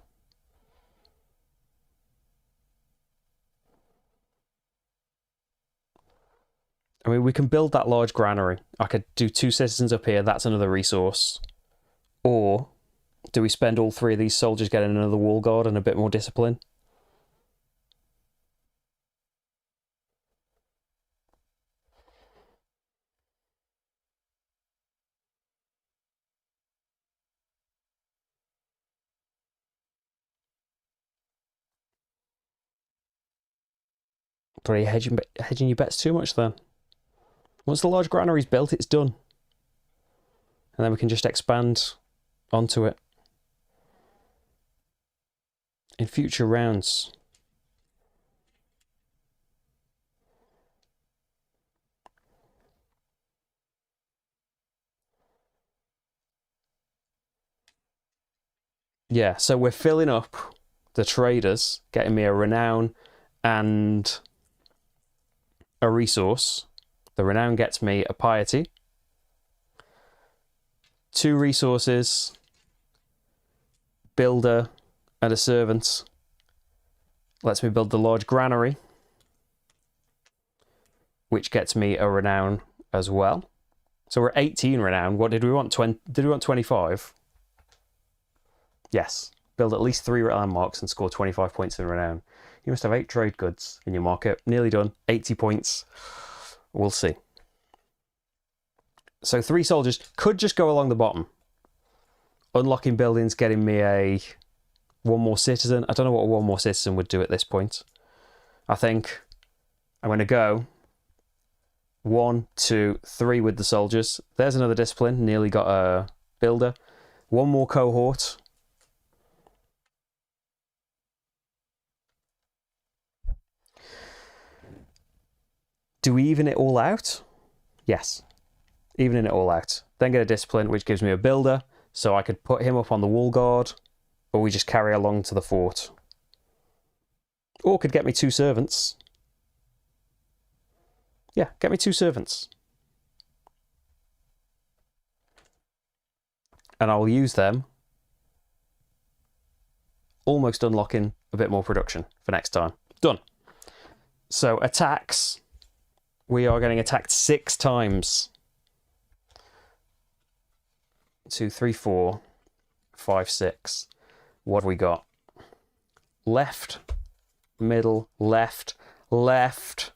[SPEAKER 1] I mean, we can build that large granary. I could do 2 citizens up here. That's another resource. Or do we spend all 3 of these soldiers getting another wall guard and a bit more discipline? But are you hedging your bets too much then? Once the large granary's built, it's done. And then we can just expand onto it in future rounds. Yeah, so we're filling up the traders, getting me a renown and a resource. The renown gets me a piety, 2 resources, builder, and a servant. Lets me build the large granary, which gets me a renown as well. So we're 18 renown. What did we want? Did we want 25? Yes. Build at least 3 landmarks and score 25 points in renown. You must have 8 trade goods in your market. Nearly done. 80 points. We'll see. So 3 soldiers could just go along the bottom. Unlocking buildings, getting me 1 more citizen. I don't know what a 1 more citizen would do at this point. I think I'm going to go 1, 2, 3 with the soldiers. There's another discipline. Nearly got a builder. 1 more cohort. Do we even it all out? Yes. Evening it all out. Then get a discipline, which gives me a builder, so I could put him up on the wall guard, or we just carry along to the fort. Or could get me 2 servants. Yeah, get me 2 servants. And I'll use them, almost unlocking a bit more production for next time. Done. So attacks. We are getting attacked 6 times. 2, 3, 4, 5, 6. What have we got? Left, middle, left, left,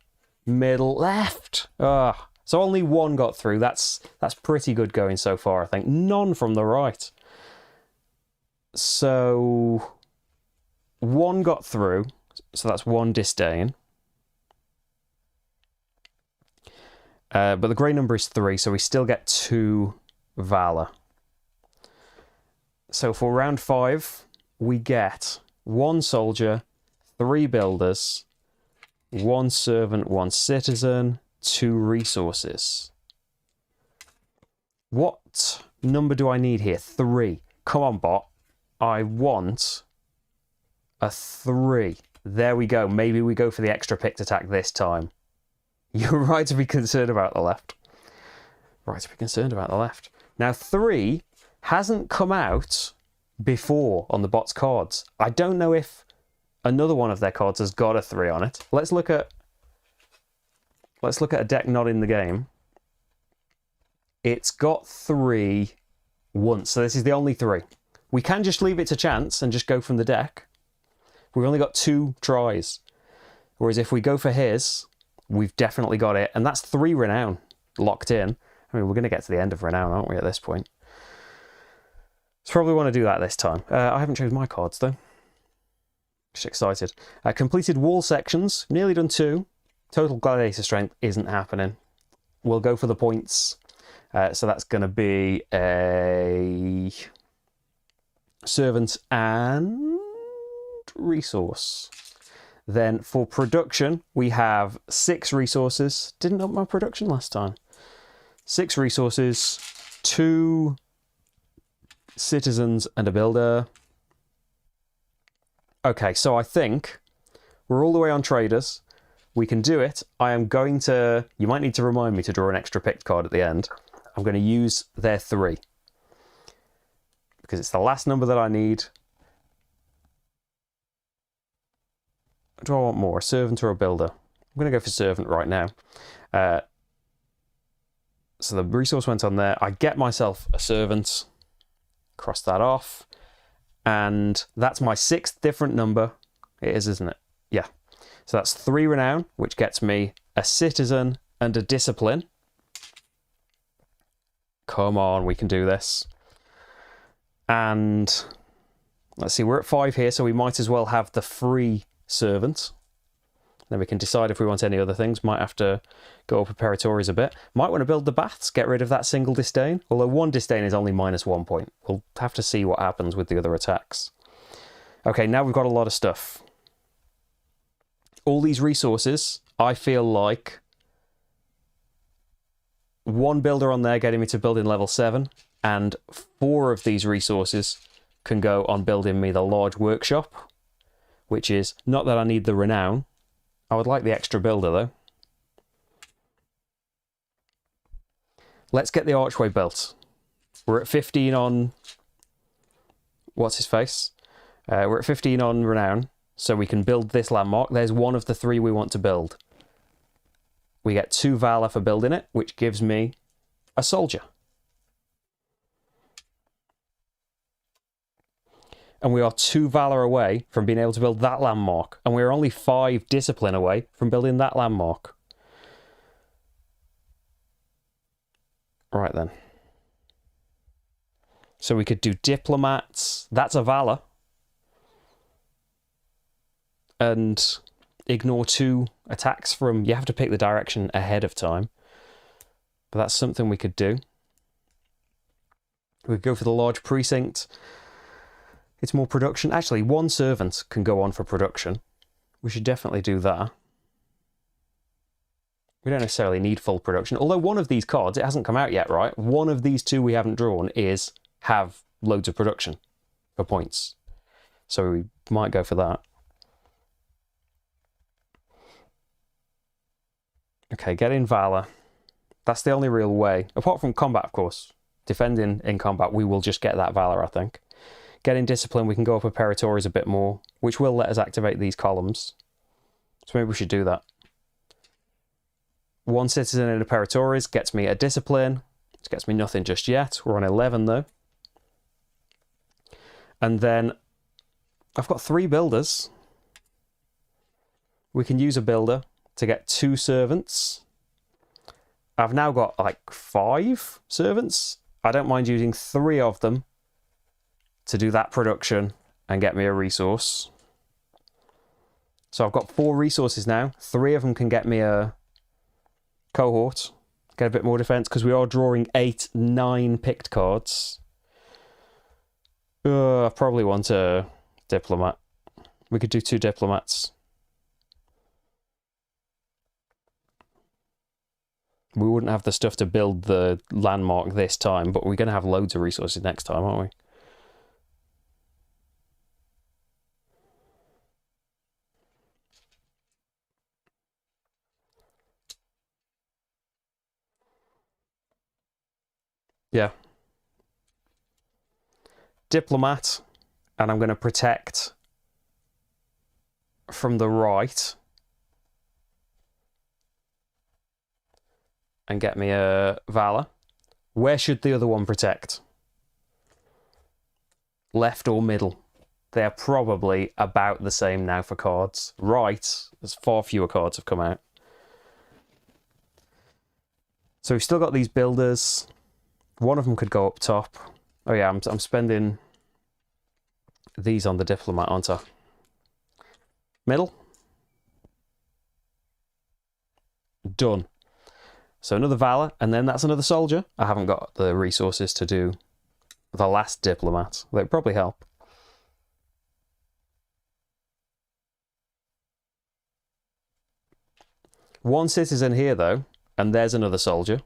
[SPEAKER 1] middle, left. Ah, so only 1 got through. That's pretty good going so far, I think. None from the right. So 1 got through. So that's 1 disdain. But the grey number is 3, so we still get 2 valor. So for round 5, we get 1 soldier, 3 builders, 1 servant, 1 citizen, 2 resources. What number do I need here? 3. Come on, bot. I want a 3. There we go. Maybe we go for the extra picked attack this time. You're right to be concerned about the left. Right to be concerned about the left. Now, 3 hasn't come out before on the bot's cards. I don't know if another one of their cards has got a 3 on it. Let's look at a deck not in the game. It's got 3 once, so this is the only 3. We can just leave it to chance and just go from the deck. We've only got 2 tries. Whereas if we go for his, we've definitely got it. And that's 3 renown locked in. I mean, we're going to get to the end of renown, aren't we, at this point? So probably want to do that this time. I haven't chosen my cards, though. Just excited. Completed wall sections. Nearly done 2. Total gladiator strength isn't happening. We'll go for the points. So that's going to be a servant and resource. Then for production, we have 6 resources. Didn't up my production last time. 6 resources, 2 citizens and a builder. Okay, so I think we're all the way on traders. we can do it. I am going to... You might need to remind me to draw an extra picked card at the end. I'm going to use their 3. Because it's the last number that I need. Do I want more? A servant or a builder? I'm going to go for servant right now. So the resource went on there. I get myself a servant. Cross that off. And that's my 6th different number. It is, isn't it? Yeah. So that's 3 renown, which gets me a citizen and a discipline. Come on, we can do this. And let's see, we're at 5 here, so we might as well have the free servant. Then we can decide if we want any other things. Might have to go up preparatories a bit. Might want to build the baths, get rid of that single disdain. Although 1 disdain is only -1 point. We'll have to see what happens with the other attacks. Okay, now we've got a lot of stuff. All these resources, I feel like 1 builder on there getting me to building level 7, and 4 of these resources can go on building me the large workshop, which is not that I need the renown. I would like the extra builder though. Let's get the archway built. We're at 15 on... What's his face? We're at 15 on renown, so we can build this landmark. There's 1 of the 3 we want to build. We get 2 valor for building it, which gives me a soldier. And we are 2 valor away from being able to build that landmark. And we're only 5 discipline away from building that landmark. Right then. So we could do diplomats. That's a valor. And ignore 2 attacks from... You have to pick the direction ahead of time. But that's something we could do. We could go for the large precinct. It's more production. Actually, 1 servant can go on for production. We should definitely do that. We don't necessarily need full production. Although 1 of these cards, it hasn't come out yet, right? 1 of these 2 we haven't drawn is have loads of production for points. So we might go for that. Okay, get in valor. That's the only real way. Apart from combat, of course. Defending in combat, we will just get that valor, I think. Get in discipline, we can go up preparatories a bit more, which will let us activate these columns. So maybe we should do that. 1 citizen in a preparatories gets me a discipline. It gets me nothing just yet. We're on 11 though. And then I've got 3 builders. We can use a builder to get 2 servants. I've now got like 5 servants. I don't mind using 3 of them to do that production and get me a resource. So I've got 4 resources now. 3 of them can get me a cohort. Get a bit more defense because we are drawing 8, 9 picked cards. I probably want a diplomat. We could do 2 diplomats. We wouldn't have the stuff to build the landmark this time, but we're going to have loads of resources next time, aren't we? Yeah. Diplomat, and I'm going to protect from the right and get me a valor. Where should the other one protect? Left or middle? They're probably about the same now for cards. Right, there's far fewer cards have come out. So we've still got these builders. One of them could go up top. Oh yeah, I'm spending these on the diplomat, aren't I? Middle. Done. So another valor, and then that's another soldier. I haven't got the resources to do the last diplomat. They'd probably help. One citizen here, though, and there's another soldier.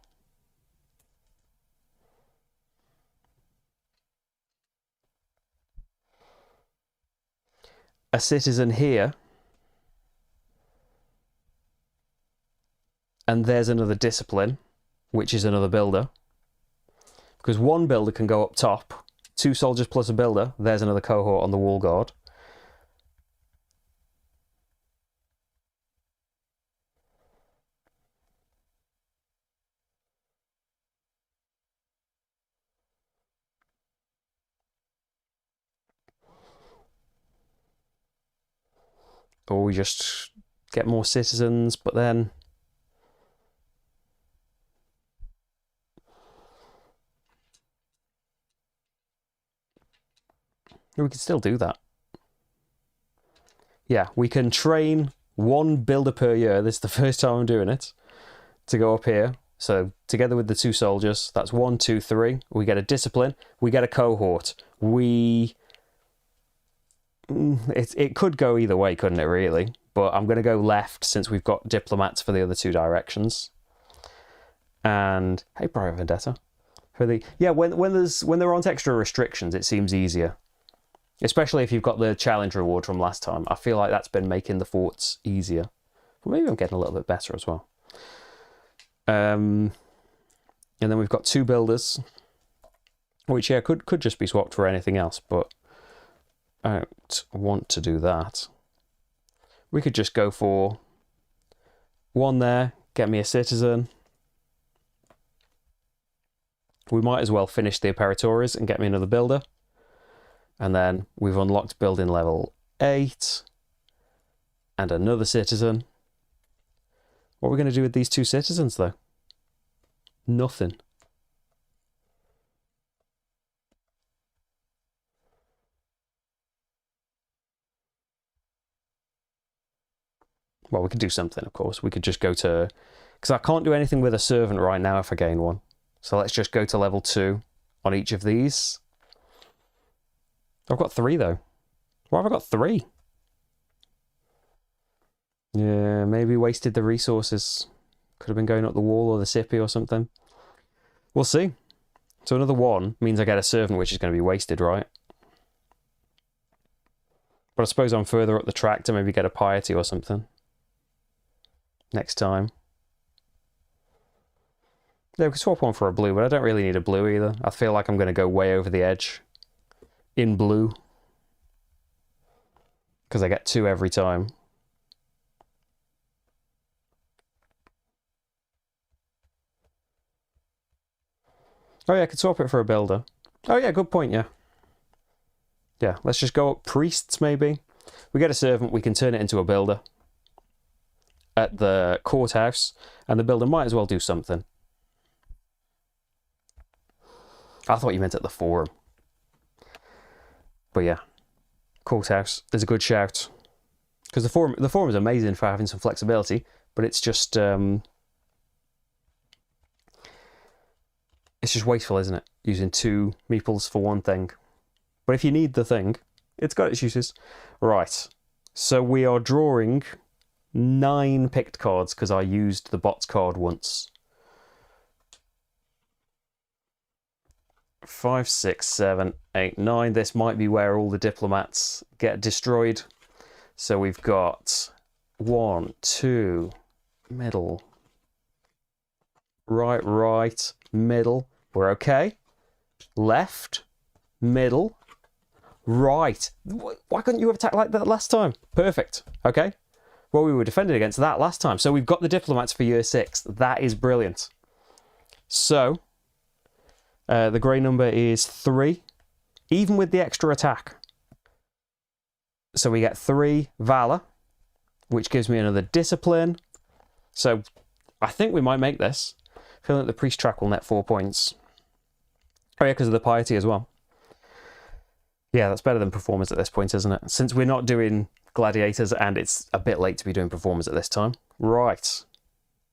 [SPEAKER 1] A citizen here. and there's another discipline, which is another builder. Because one builder can go up top, 2 soldiers plus a builder, there's another cohort on the wall guard. Or we just get more citizens, but then... we can still do that. Yeah, we can train 1 builder per year. This is the first time I'm doing it. To go up here. So together with the 2 soldiers, that's 1, 2, 3. We get a discipline. We get a cohort. It could go either way, couldn't it, really? But I'm going to go left since we've got diplomats for the other 2 directions. And hey, Private Vendetta. When there aren't extra restrictions, it seems easier. Especially if you've got the challenge reward from last time. I feel like that's been making the forts easier. Well, maybe I'm getting a little bit better as well. And then we've got 2 builders, which, yeah, could just be swapped for anything else, but I don't want to do that. We could just go for 1 there, get me a citizen. We might as well finish the Imperatores and get me another builder. And then we've unlocked building level 8 and another citizen. What are we going to do with these 2 citizens, though? Nothing. Well, we could do something, of course. We could just go to... because I can't do anything with a servant right now if I gain 1. So let's just go to level 2 on each of these. I've got 3, though. Why have I got 3? Yeah, maybe wasted the resources. Could have been going up the wall or the sippy or something. We'll see. So another 1 means I get a servant, which is going to be wasted, right? But I suppose I'm further up the track to maybe get a piety or something. Next time. Yeah, we could swap 1 for a blue, but I don't really need a blue either. I feel like I'm going to go way over the edge in blue. Because I get 2 every time. Oh yeah, I could swap it for a builder. Oh yeah, good point, yeah. Yeah, let's just go up priests, maybe. We get a servant, we can turn it into a builder at the courthouse, and the builder might as well do something. I thought you meant at the forum. But yeah, courthouse is a good shout. Because the forum is amazing for having some flexibility, but it's just wasteful, isn't it? Using 2 meeples for 1 thing. But if you need the thing, it's got its uses. Right, so we are drawing 9 picked cards because I used the bot's card once. 5, 6, 7, 8, 9. This might be where all the diplomats get destroyed. So we've got 1, 2, middle, right, middle. We're okay. Left, middle, right. Why couldn't you have attacked like that last time? Perfect. Okay. Well, we were defended against that last time. So we've got the diplomats for year 6. That is brilliant. So the grey number is 3, even with the extra attack. So we get 3 Valor, which gives me another Discipline. So I think we might make this. I feel like the Priest track will net 4 points. Oh yeah, because of the Piety as well. Yeah, that's better than Performers at this point, isn't it? Since we're not doing Gladiators and it's a bit late to be doing Performers at this time. Right.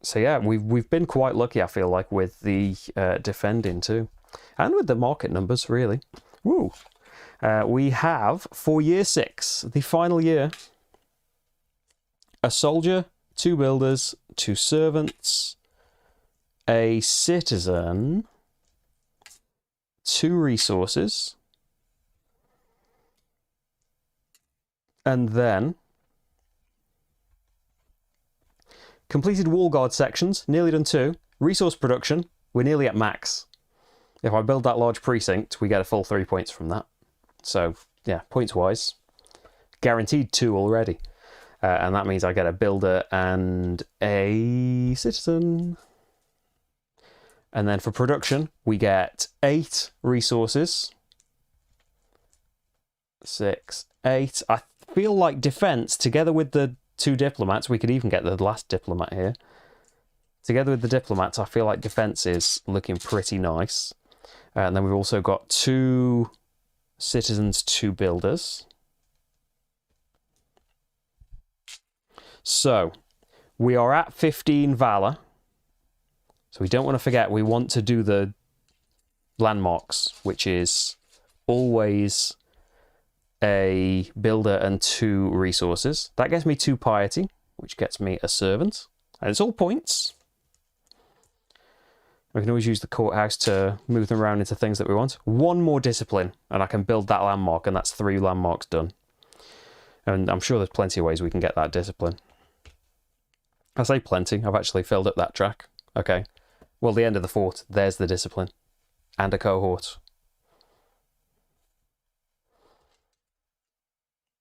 [SPEAKER 1] So yeah, we've been quite lucky, I feel like, with the defending too. And with the market numbers, really. Woo! We have, for year 6, the final year, a soldier, 2 builders, 2 servants, a citizen, 2 resources, and then Completed wall guard sections, nearly done 2. Resource production, we're nearly at max. If I build that large precinct, we get a full 3 points from that. So, yeah, points-wise, guaranteed 2 already. And that means I get a builder and a citizen. And then for production, we get 8 resources. 6, 8. I feel like defense, together with the 2 diplomats, we could even get the last diplomat here. Together with the diplomats, I feel like defense is looking pretty nice. And then we've also got 2 citizens, 2 builders. So, we are at 15 valor. So we don't want to forget, we want to do the landmarks, which is always a builder and 2 resources. That gets me 2 piety, which gets me a servant. And it's all points. We can always use the courthouse to move them around into things that we want. 1 more discipline, and I can build that landmark, and that's 3 landmarks done. And I'm sure there's plenty of ways we can get that discipline. I say plenty, I've actually filled up that track. Okay, well, the end of the fort, there's the discipline. And a cohort.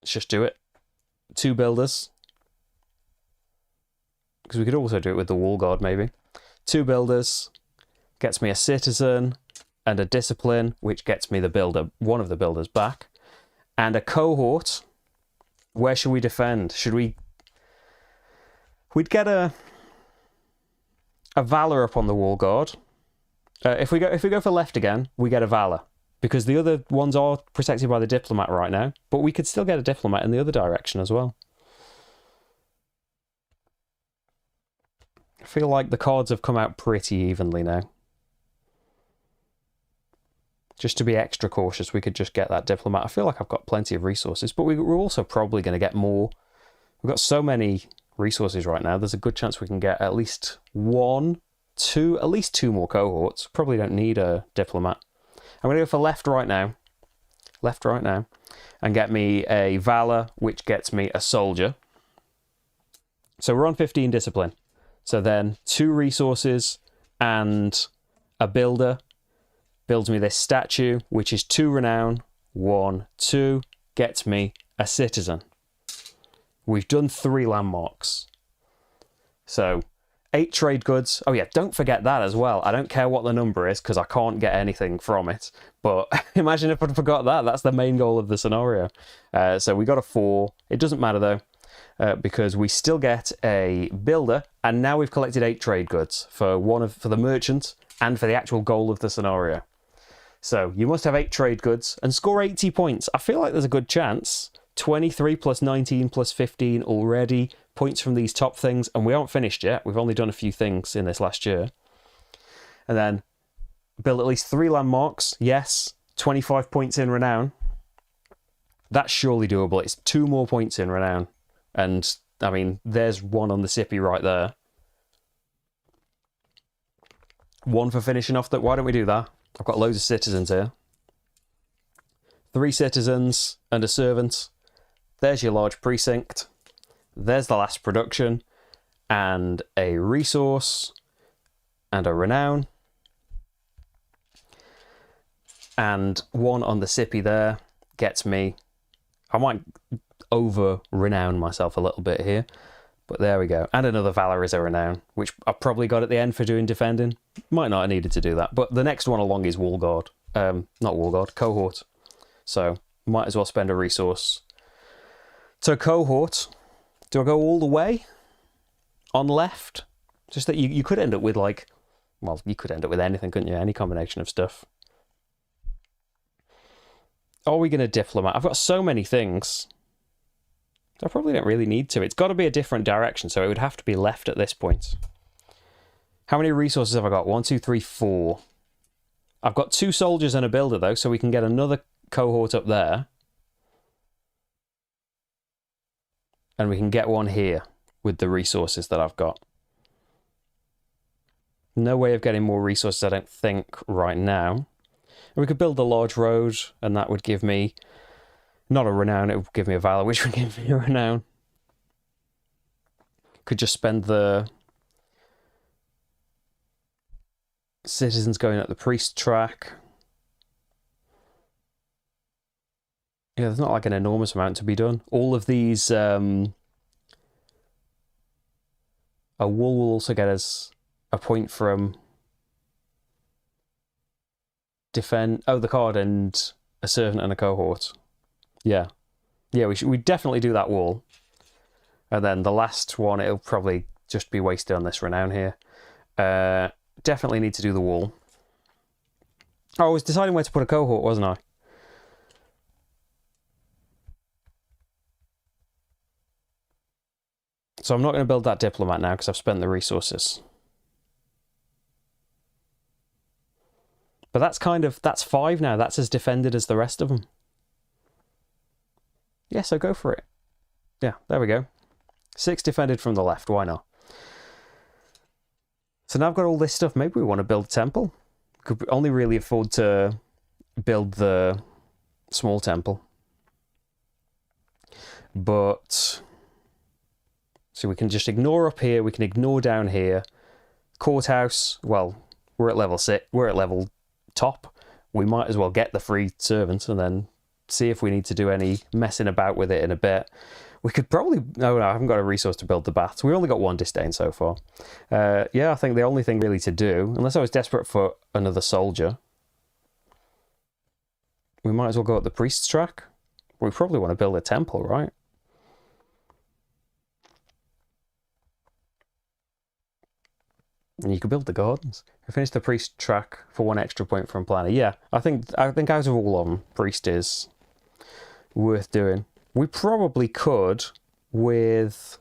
[SPEAKER 1] Let's just do it. 2 builders. Because we could also do it with the wall guard, maybe. 2 builders. Gets me a citizen and a discipline, which gets me the builder, one of the builders back. And a cohort. Where should we defend? Should we... We'd get a valor up on the wall guard. If we go for left again, we get a valor. Because the other ones are protected by the diplomat right now. But we could still get a diplomat in the other direction as well. I feel like the cards have come out pretty evenly now. Just to be extra cautious, we could just get that diplomat. I feel like I've got plenty of resources, but we're also probably going to get more. We've got so many resources right now, there's a good chance we can get at least 1, 2, at least 2 more cohorts. Probably don't need a diplomat. I'm going to go for left right now, and get me a valor, which gets me a soldier. So we're on 15 discipline. So then 2 resources and a builder builds me this statue, which is 2 renown, 1, 2, gets me a citizen. We've done 3 landmarks. So 8 trade goods. Oh yeah, don't forget that as well. I don't care what the number is because I can't get anything from it. But imagine if I'd forgot that. That's the main goal of the scenario. So we got a 4. It doesn't matter though, because we still get a builder, and now we've collected 8 trade goods for the merchant and for the actual goal of the scenario. So you must have 8 trade goods and score 80 points. I feel like there's a good chance. 23 plus 19 plus 15 already. Points from these top things, and we aren't finished yet. We've only done a few things in this last year. And then build at least 3 landmarks. Yes, 25 points in renown. That's surely doable. It's 2 more points in renown. And, I mean, there's 1 on the sippy right there. 1 for finishing off that. Why don't we do that? I've got loads of citizens here. 3 citizens and a servant. There's your large precinct. There's the last production. And a resource. And a renown. And 1 on the sippy there gets me... I might over-renown myself a little bit here. But there we go. And another Valor is a renown, which I probably got at the end for doing defending. Might not have needed to do that. But the next one along is Wall Guard. Not Wall Guard, Cohort. So, might as well spend a resource. So, Cohort. Do I go all the way? On left? Just that you could end up with like... Well, you could end up with anything, couldn't you? Any combination of stuff. Are we going to diplomat? I've got so many things. I probably don't really need to. It's got to be a different direction, so it would have to be left at this point. How many resources have I got? 1, 2, 3, 4. I've got 2 soldiers and a builder, though, so we can get another cohort up there. And we can get 1 here with the resources that I've got. No way of getting more resources, I don't think, right now. And we could build a large road, and that would give me... Not a renown, it would give me a valor, which would give me a renown. Could just spend the Citizens going up the priest track. Yeah, there's not like an enormous amount to be done. All of these... a wool will also get us a point from... defend... Oh, the card and a servant and a cohort. Yeah. Yeah, we definitely do that wall. And then the last one, it'll probably just be wasted on this renown here. Definitely need to do the wall. Oh, I was deciding where to put a cohort, wasn't I? So I'm not going to build that diplomat now because I've spent the resources. But that's that's 5 now. That's as defended as the rest of them. Yeah, so go for it. Yeah, there we go. 6 defended from the left, why not? So now I've got all this stuff. Maybe we want to build a temple. Could only really afford to build the small temple. But... so we can just ignore up here, we can ignore down here. Courthouse, well, we're at level 6, we're at level top. We might as well get the free servant and then see if we need to do any messing about with it in a bit. We could probably... no, I haven't got a resource to build the baths. We only got 1 disdain so far. Yeah, I think the only thing really to do, unless I was desperate for another soldier, we might as well go up the priest's track. We probably want to build a temple, right? And you could build the gardens. We finished the priest track for 1 extra point from planner. Yeah, I think out of all of them, priest is worth doing. We probably could with...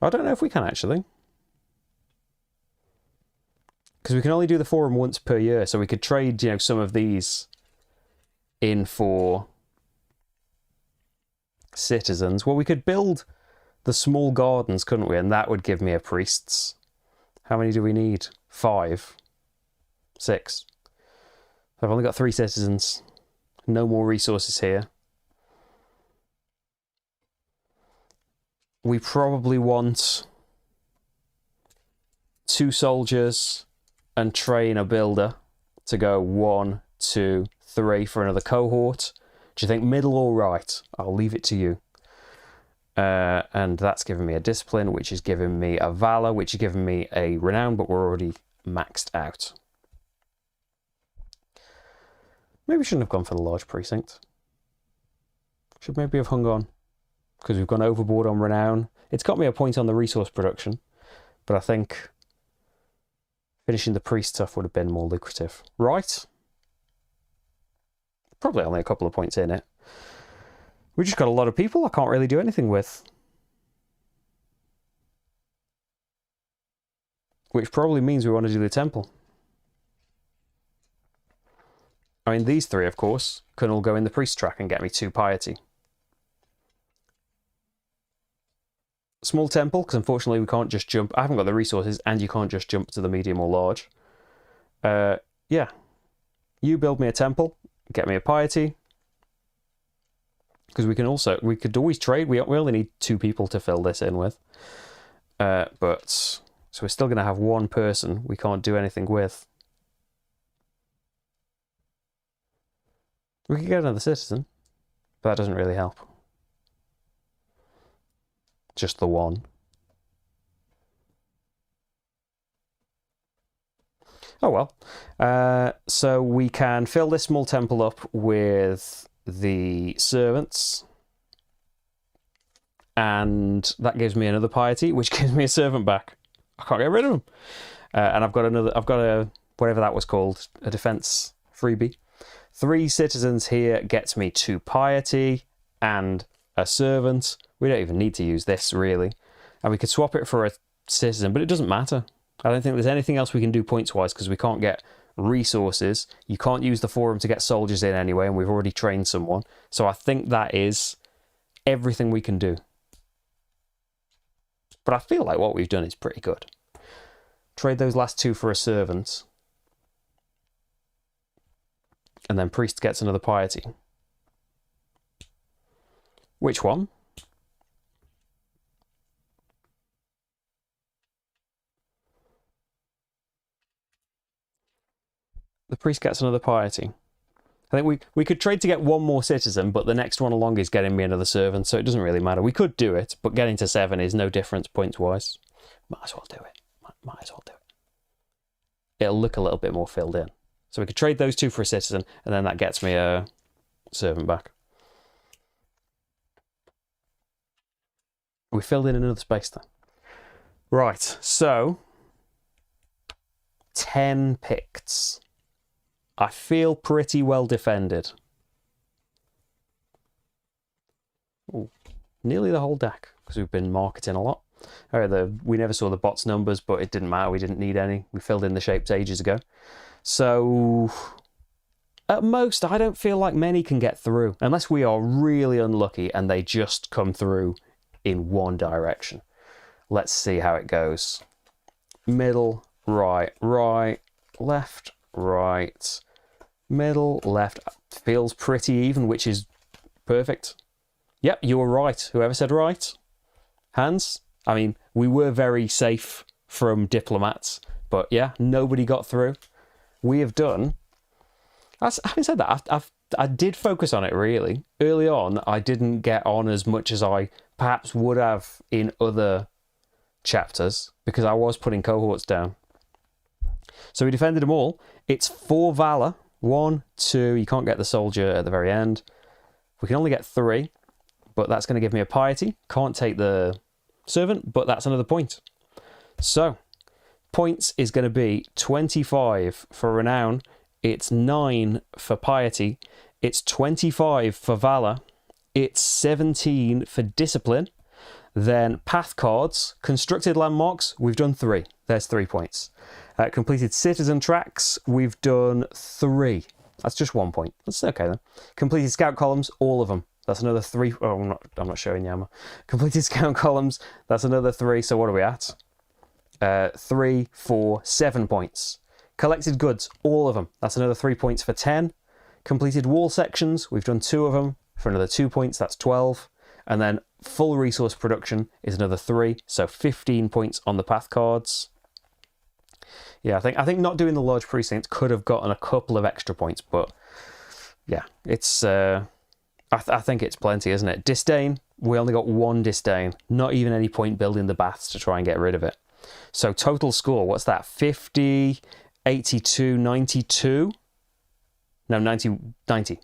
[SPEAKER 1] I don't know if we can actually. Because we can only do the forum once per year, so we could trade, some of these in for citizens. Well, we could build the small gardens, couldn't we? And that would give me a priest's. How many do we need? 5. 6. I've only got 3 citizens. No more resources here. We probably want 2 soldiers and train a builder to go 1, 2, 3 for another cohort. Do you think middle or right? I'll leave it to you. And that's giving me a discipline, which is giving me a valor, which is giving me a renown, but we're already maxed out. Maybe we shouldn't have gone for the large precinct. Should maybe have hung on, because we've gone overboard on renown. It's got me a point on the resource production, but I think finishing the priest stuff would have been more lucrative. Right? Probably only a couple of points in it. We just got a lot of people I can't really do anything with. Which probably means we want to do the temple. I mean, these 3, of course, can all go in the priest track and get me 2 piety. Small temple, because unfortunately we can't just jump. I haven't got the resources, and you can't just jump to the medium or large. Yeah. You build me a temple, get me a piety. Because we could always trade. We only need 2 people to fill this in with. So we're still going to have 1 person we can't do anything with. We could get another citizen, but that doesn't really help. Just the 1. Oh well. So we can fill this small temple up with the servants, and that gives me another piety, which gives me a servant back. I can't get rid of them. And I've got a whatever that was called, a defense freebie. 3 citizens here gets me 2 piety and a servant. We don't even need to use this really, and we could swap it for a citizen, but it doesn't matter. I don't think there's anything else we can do points wise, because we can't get resources. You can't use the forum to get soldiers in anyway, and we've already trained someone. So I think that is everything we can do. But I feel like what we've done is pretty good. Trade those last 2 for a servant, and then priest gets another piety. Which one? The priest gets another piety. I think we could trade to get one more citizen, but the next one along is getting me another servant, so it doesn't really matter. We could do it, but getting to 7 is no difference points-wise. Might as well do it. Might as well do it. It'll look a little bit more filled in. So we could trade those 2 for a citizen, and then that gets me a servant back. We filled in another space then. Right, so 10 Picts. I feel pretty well defended. Ooh, nearly the whole deck, because we've been marketing a lot. We never saw the bots numbers, but it didn't matter. We didn't need any. We filled in the shapes ages ago. So, at most, I don't feel like many can get through, unless we are really unlucky and they just come through in one direction. Let's see how it goes. Middle, right, left, right, middle, left. Feels pretty even, which is perfect. Yep, you were right. Whoever said right. Hands. I mean, we were very safe from diplomats, but yeah, nobody got through. We have done... Having said that, I did focus on it, really. Early on, I didn't get on as much as I perhaps would have in other chapters, because I was putting cohorts down. So we defended them all. It's 4 Valor. 1, 2, you can't get the soldier at the very end. We can only get 3, but that's going to give me a piety. Can't take the servant, but that's another point. So, points is going to be 25 for renown. It's 9 for piety. It's 25 for valor. It's 17 for discipline. Then path cards, constructed landmarks, we've done 3. There's 3 points. Completed citizen tracks, we've done 3. That's just 1 point. That's okay then. Completed scout columns, all of them. That's another 3. Oh, I'm not showing Yama. Completed scout columns, that's another 3. So what are we at? 3, 4, 7 points. Collected goods, all of them. That's another 3 points for 10. Completed wall sections, we've done 2 of them for another 2 points. That's 12. And then full resource production is another 3. So 15 points on the path cards. Yeah, I think not doing the large precincts could have gotten a couple of extra points, but yeah, it's I think it's plenty, isn't it? Disdain, we only got 1 disdain. Not even any point building the baths to try and get rid of it. So total score, what's that? 50, 82, 92? No, 90.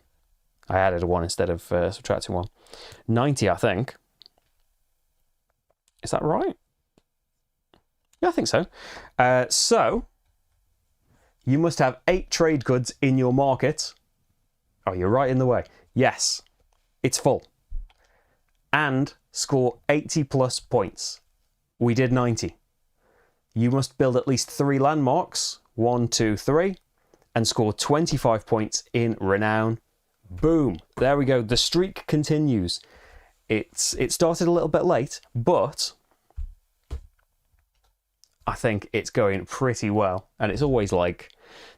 [SPEAKER 1] I added a 1 instead of subtracting 1. 90, I think. Is that right? Yeah, I think so. So, you must have 8 trade goods in your market. Oh, you're right in the way. Yes, it's full. And score 80 plus points. We did 90. You must build at least 3 landmarks. 1, 2, 3. And score 25 points in renown. Boom. There we go. The streak continues. It started a little bit late, but I think it's going pretty well. And it's always like,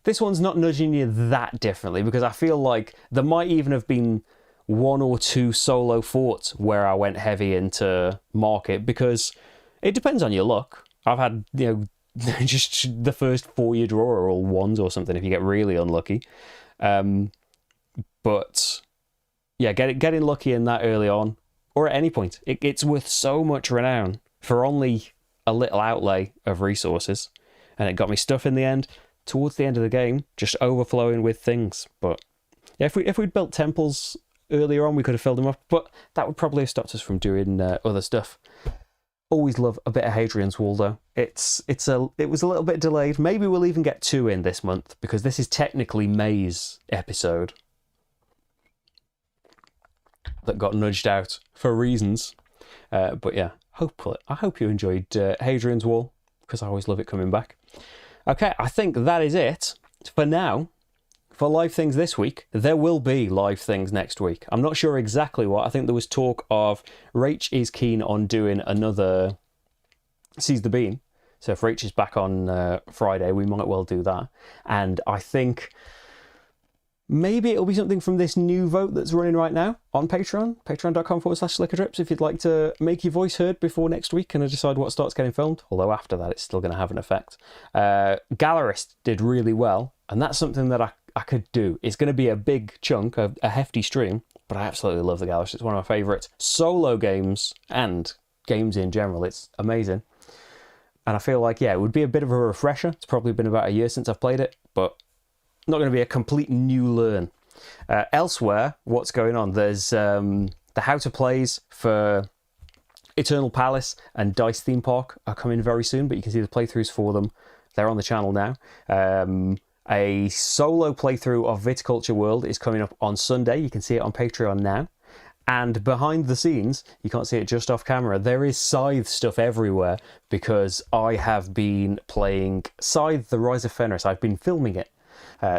[SPEAKER 1] this one's not nudging you that differently, because I feel like there might even have been 1 or 2 solo forts where I went heavy into market, because it depends on your luck. I've had, just the first 4 you draw are all 1s or something if you get really unlucky. But yeah, getting lucky in that early on, or at any point, it's worth so much renown for only a little outlay of resources, and it got me stuff in the end. Towards the end of the game, just overflowing with things. But yeah, if we'd built temples earlier on, we could have filled them up, but that would probably have stopped us from doing other stuff. Always love a bit of Hadrian's Wall, though. It was a little bit delayed. Maybe we'll even get 2 in this month, because this is technically May's episode that got nudged out for reasons. But yeah, I hope you enjoyed Hadrian's Wall, because I always love it coming back. Okay, I think that is it for now. For live things this week, there will be live things next week. I'm not sure exactly what. I think there was talk of Rach is keen on doing another Seize the Bean. So if Rach is back on Friday, we might well do that. And I think maybe it'll be something from this new vote that's running right now on Patreon, patreon.com/slickerdrips, if you'd like to make your voice heard before next week and I decide what starts getting filmed. Although after that, it's still going to have an effect. Gallerist did really well. And that's something that I could do. It's going to be a big chunk, a hefty stream, but I absolutely love the Galaxy. It's one of my favourite solo games and games in general. It's amazing. And I feel like, yeah, it would be a bit of a refresher. It's probably been about a year since I've played it, but not going to be a complete new learn. Elsewhere, what's going on? There's the how to plays for Eternal Palace and Dice Theme Park are coming very soon, but you can see the playthroughs for them. They're on the channel now. A solo playthrough of Viticulture World is coming up on Sunday. You can see it on Patreon now. And behind the scenes, you can't see it just off camera, there is Scythe stuff everywhere because I have been playing Scythe, The Rise of Fenris. I've been filming it.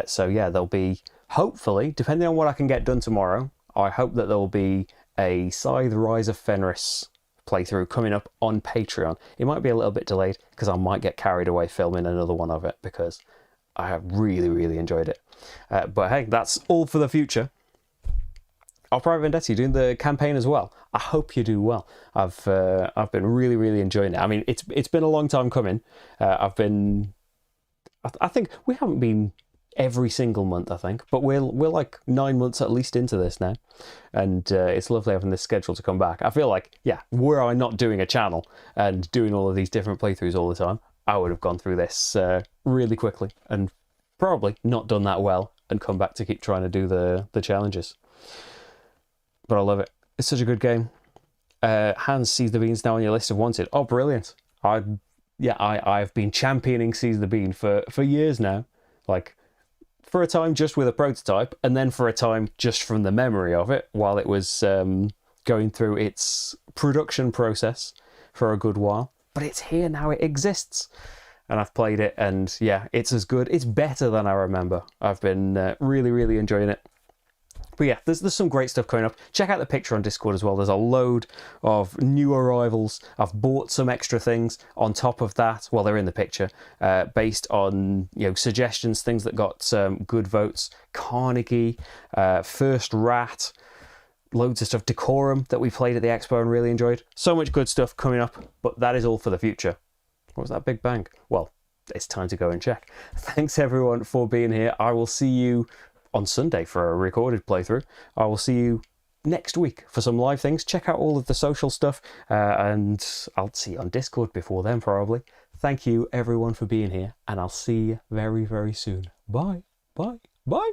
[SPEAKER 1] So yeah, there'll be, hopefully, depending on what I can get done tomorrow, I hope that there will be a Scythe Rise of Fenris playthrough coming up on Patreon. It might be a little bit delayed because I might get carried away filming another one of it because I have really, really enjoyed it. But hey, that's all for the future. Private Vendetta, you're doing the campaign as well. I hope you do well. I've been really, really enjoying it. I mean, it's been a long time coming. I think we haven't been every single month, I think, but we're like 9 months at least into this now, and it's lovely having this schedule to come back. I feel like, yeah, were I not doing a channel and doing all of these different playthroughs all the time, I would have gone through this really quickly and probably not done that well and come back to keep trying to do the challenges. But I love it. It's such a good game. Hans Seize the Bean's now on your list of wanted. Oh, brilliant. I've been championing Seize the Bean for years now. Like, for a time just with a prototype, and then for a time just from the memory of it while it was going through its production process for a good while. But it's here now, it exists. And I've played it, and yeah, it's as good. It's better than I remember. I've been really, really enjoying it. But yeah, there's some great stuff coming up. Check out the picture on Discord as well. There's a load of new arrivals. I've bought some extra things on top of that. Well, they're in the picture, based on suggestions, things that got good votes. Carnegie, First Rat, loads of stuff. Decorum that we played at the expo and really enjoyed. So much good stuff coming up, but that is all for the future. What was that big bang? Well, it's time to go and check. Thanks everyone for being here. I will see you on Sunday for a recorded playthrough. I will see you next week for some live things. Check out all of the social stuff, and I'll see you on Discord before then probably. Thank you everyone for being here, and I'll see you very, very soon. Bye, bye, bye.